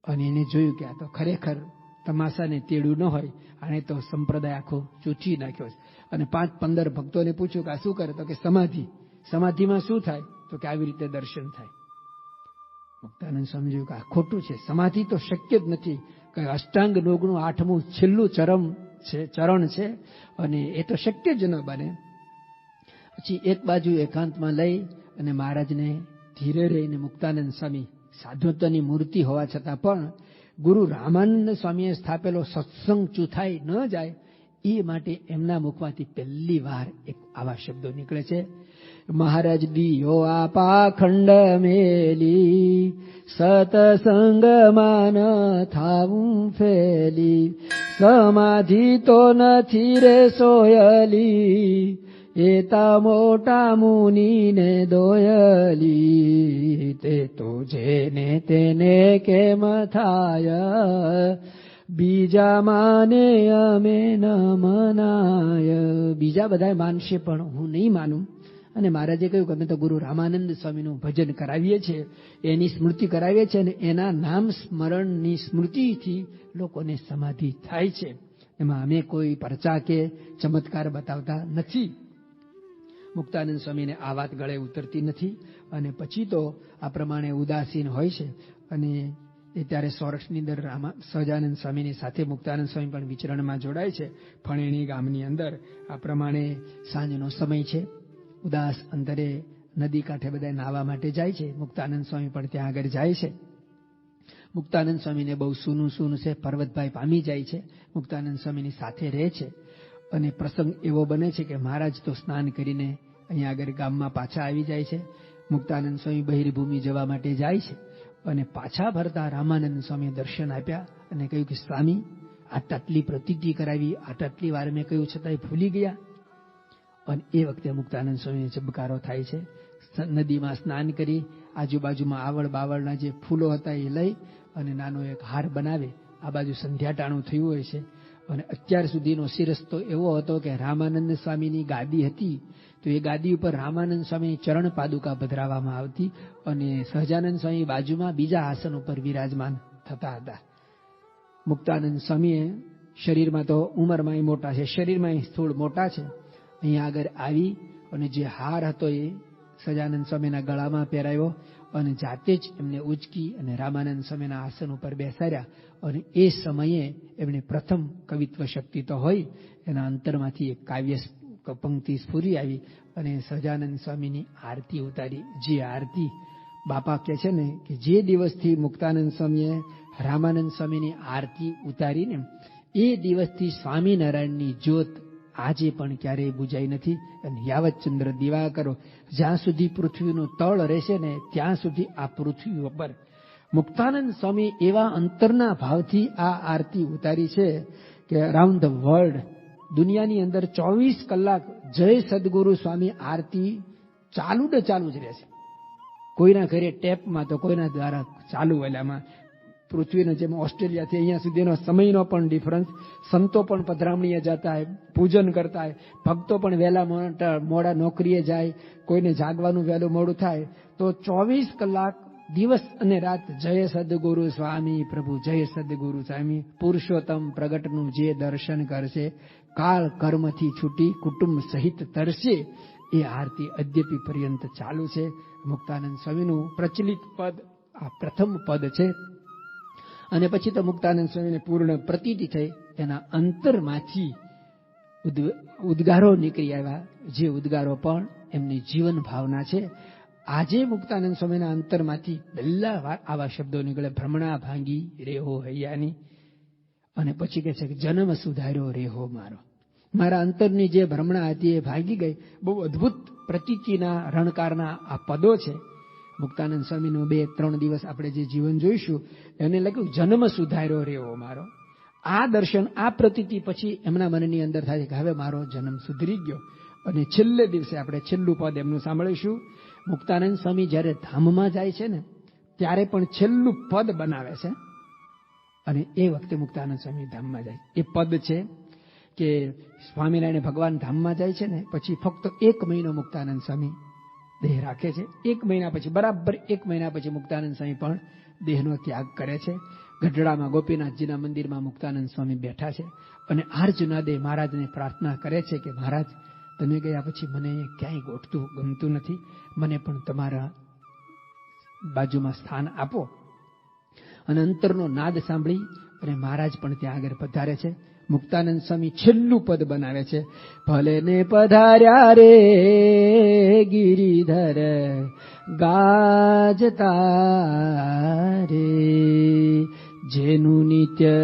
અને એને જોયું કે આ તો ખરેખર તમાશાને તેડું ન હોય, આને તો સંપ્રદાય આખો ચૂંચી નાખ્યો છે. અને 5-15 ભક્તોને પૂછ્યું કે આ શું કરે, તો કે સમાધિમાં શું થાય, તો કે આવી રીતે દર્શન થાય. મુક્તાનંદ સમજ્યું કે આ ખોટું છે, સમાધિ તો શક્ય જ નથી, કે અષ્ટાંગ યોગનું 8મું છેલ્લું ચરણ છે અને એ તો શક્ય જ ન બને. પછી એક બાજુ એકાંતમાં લઈ અને મહારાજને ધીરે રહીને મુક્તાનંદ સ્વામી સાધુત્વની મૂર્તિ હોવા છતાં પણ ગુરુ રામાનંદ સ્વામીએ સ્થાપેલો સત્સંગ ચૂથાઈ ન જાય એ માટે એમના મુખમાંથી પહેલી વાર એક આવા શબ્દો નીકળે છે, મહારાજ દિયો આ પાખંડ મેલી, સતસંગમાં ન થાવું ફેલી, સમાધિ તો નથી રે સોયલી, એતા મોટા મુનિને દોયલી, તે તો જેને તેને કેમ થાય, બીજા માને અમે ન મનાય. બીજા બધા માનશે પણ હું નહીં માનું. અને મહારાજે કહ્યું કે અમે તો ગુરુ રામાનંદ સ્વામીનું ભજન કરાવીએ છીએ, એની સ્મૃતિ કરાવીએ છીએ, અને એના નામ સ્મરણની સ્મૃતિથી લોકોને સમાધિ થાય છે. એમાં અમે કોઈ પરચા કે ચમત્કાર બતાવતા નથી. મુક્તાનંદ સ્વામીને આ વાત ગળે ઉતરતી નથી. અને પછી તો આ પ્રમાણે ઉદાસીન હોય છે. અને એ ત્યારે સોરઠની અંદર સહજાનંદ સ્વામીની સાથે મુક્તાનંદ સ્વામી પણ વિચરણમાં જોડાય છે. ફણેણી ગામની અંદર આ પ્રમાણે સાંજનો સમય છે. ઉદાસ અંતરે નદી કાંઠે બધા નાહવા માટે જાય છે. મુક્તાનંદ સ્વામી પણ ત્યાં આગળ જાય છે. મુક્તાનંદ સ્વામીને બહુ સૂનું સૂનું છે. પર્વતભાઈ પામી જાય છે, મુક્તાનંદ સ્વામીની સાથે રહે છે. અને પ્રસંગ એવો બને છે કે મહારાજ તો સ્નાન કરીને અહીંયા આગળ ગામમાં પાછા આવી જાય છે. મુક્તાનંદ સ્વામી બહિર્ભૂમિ જવા માટે જાય છે. અને પાછા ફરતા રામાનંદ સ્વામીએ દર્શન આપ્યા અને કહ્યું કે સ્વામી, આટલી પ્રતિજ્ઞા કરાવી, આટલી વાર મેં કહ્યું છતાંય ભૂલી ગયા. અને એ વખતે મુક્તાનંદ સ્વામીને ચબકારો થાય છે. નદીમાં સ્નાન કરી આજુબાજુમાં આવળ બાવળના જે ફૂલો હતા એ લઈ અને નાનો એક હાર બનાવે. આ બાજુ સંધ્યાટાણું થયું હોય છે. અને અત્યાર સુધીનો શિરસ્તો તો એવો હતો કે રામાનંદ સ્વામીની ગાદી હતી, તો એ ગાદી ઉપર રામાનંદ સ્વામીની ચરણ પાદુકા પધરાવવામાં આવતી, અને સહજાનંદ સ્વામી બાજુમાં બીજા આસન ઉપર વિરાજમાન થતા હતા. મુક્તાનંદ સ્વામીએ શરીરમાં તો ઉંમરમાં મોટા છે, શરીરમાં સ્થૂળ મોટા છે. અહીંયા આગળ આવી અને જે હાર હતો એ સહજાનંદ સ્વામીના ગળામાં પહેરાવ્યો અને જાતે જ એમને ઉચકી અને રામાનંદ સ્વામીના આસન ઉપર બેસાડ્યા. અને એ સમયે એમણે પ્રથમ કવિત્વ શક્તિ તો હોય, એના અંતરમાંથી એક કાવ્ય પંક્તિ સ્ફુરી આવી અને સહજાનંદ સ્વામીની આરતી ઉતારી. જે આરતી બાપા કહે છે ને કે જે દિવસથી મુક્તાનંદ સ્વામીએ રામાનંદ સ્વામીની આરતી ઉતારીને એ દિવસથી સ્વામિનારાયણની જ્યોત આજે પણ ક્યારેય બુજાઈ નથી. અને યાવત ચંદ્ર દીવા કરો, જ્યાં સુધી પૃથ્વીનું તળ રહેશે ને ત્યાં સુધી આ પૃથ્વી ઉપર મુક્તાનંદ સ્વામી એવા અંતરના ભાવથી આ આરતી ઉતારી છે કે અરાઉન્ડ ધ વર્લ્ડ, દુનિયાની અંદર 24 કલાક જય સદગુરુ સ્વામી આરતી ચાલુ જ રહેશે. કોઈના ઘરે ટેપમાં તો કોઈના દ્વારા ચાલુ એલામાં પૃથ્વીનો જેમ ઓસ્ટ્રેલિયાથી અહીંયા સુધીનો સમયનો પણ ડિફરન્સ. સંતો પણ પધરામણીએ જતા હોય, પૂજન કરતા હોય, ભક્તો પણ વહેલા મોડા નોકરીએ જાય, કોઈને જાગવાનું વહેલું મોડું થાય, તો 24 કલાક દિવસ અને રાત જય સદગુરુ સ્વામી પ્રભુ, જય સદગુરુ સ્વામી. પુરુષોત્તમ પ્રગટનું જે દર્શન કરશે, કાળ કર્મથી છૂટી કુટુંબ સહિત તરશે. એ આરતી અદ્યપી પર્યંત ચાલુ છે. મુક્તાનંદ સ્વામીનું પ્રચલિત પદ આ પ્રથમ પદ છે. અને પછી તો મુક્તાનંદ સ્વામીને પૂર્ણ પ્રતીતિ થઈ. એના અંતરમાંથી ઉદ્ગારો નીકળી આવ્યા, જે ઉદ્ગારો પણ એમની જીવન ભાવના છે. આજે મુક્તાનંદ સ્વામીના અંતરમાંથી પહેલા વાર આવા શબ્દો નીકળે, ભ્રમણા ભાંગી રેહો હૈયાની. અને પછી કહે છે કે જન્મ સુધાર્યો રેહો મારો. મારા અંતરની જે ભ્રમણા હતી એ ભાગી ગઈ. બહુ અદભુત પ્રતીતિના રણકારના આ પદો છે. મુક્તાનંદ સ્વામીનું 2-3 દિવસ આપણે જે જીવન જોઈશું એને લખ્યું જન્મ સુધાર્યો રેવો મારો. આ દર્શન, આ પ્રતીતિ પછી એમના મનની અંદર થાય કે હવે મારો જન્મ સુધરી ગયો. અને છેલ્લે દિવસે આપણે છેલ્લું પદ એમનું સાંભળીશું. મુક્તાનંદ સ્વામી જ્યારે ધામમાં જાય છે ને ત્યારે પણ છેલ્લું પદ બનાવે છે. અને એ વખતે મુક્તાનંદ સ્વામી ધામમાં જાય, એ પદ છે કે સ્વામિનારાયણ ભગવાન ધામમાં જાય છે ને પછી ફક્ત 1 મહિનો મુક્તાનંદ સ્વામી દેહ રાખે છે. 1 મહિના પછી, બરાબર 1 મહિના પછી મુક્તાનંદ સ્વામી પણ દેહનો ત્યાગ કરે છે. ગઢડામાં ગોપીનાથજીના મંદિરમાં મુક્તાનંદ સ્વામી બેઠા છે અને આર્જનાદે મહારાજને પ્રાર્થના કરે છે કે મહારાજ, તમે ગયા પછી મને ક્યાંય ગમતું નથી, મને પણ તમારા બાજુમાં સ્થાન આપો. અને અંતરનો નાદ સાંભળી અને મહારાજ પણ ત્યાં આગળ પધારે છે. મુક્તાનંદ સ્વામી છેલ્લું પદ બનાવે છે, ભલે ને પધાર્યા રે ગિરિધર ગાજતા રે, જેનું નિત્ય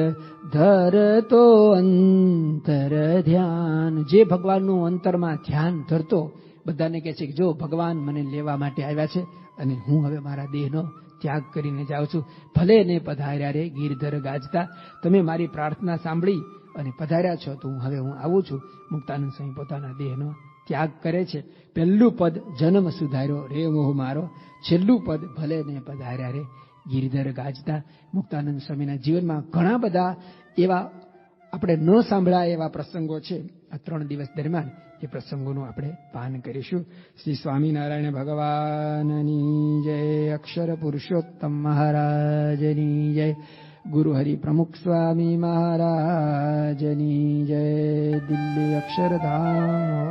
ધરતો અંતર ધ્યાન, જે ભગવાનનું અંતરમાં ધ્યાન ધરતો બધાને કહે છે કે જો ભગવાન મને લેવા માટે આવ્યા છે અને હું હવે મારા દેહનો ત્યાગ કરીને જાઉં છું. ભલે ને પધાર્યા રે ગિરધર ગાજતા, તમે મારી પ્રાર્થના સાંભળી અને પધાર્યા છો તો હવે હું આવું છું. મુક્તાનંદ સ્વામી પોતાના દેહનો ત્યાગ કરે છે. પહેલું પદ જન્મ સુધાર્યો રે મોહ મારો, છેલ્લું પદ ભલે ને પધાર્યા રે ગિરધર ગાજતા. મુક્તાનંદ સ્વામીના જીવનમાં ઘણા બધા એવા આપણે ન સાંભળાય એવા પ્રસંગો છે. આ 3 દિવસ દરમિયાન એ પ્રસંગોનું આપણે પાન કરીશું. શ્રી સ્વામિનારાયણ ભગવાનની જય, અક્ષર પુરુષોત્તમ મહારાજની જય, ગુરુ હરિ પ્રમુખ સ્વામી મહારાજની જય, દિલ્હી અક્ષરધામ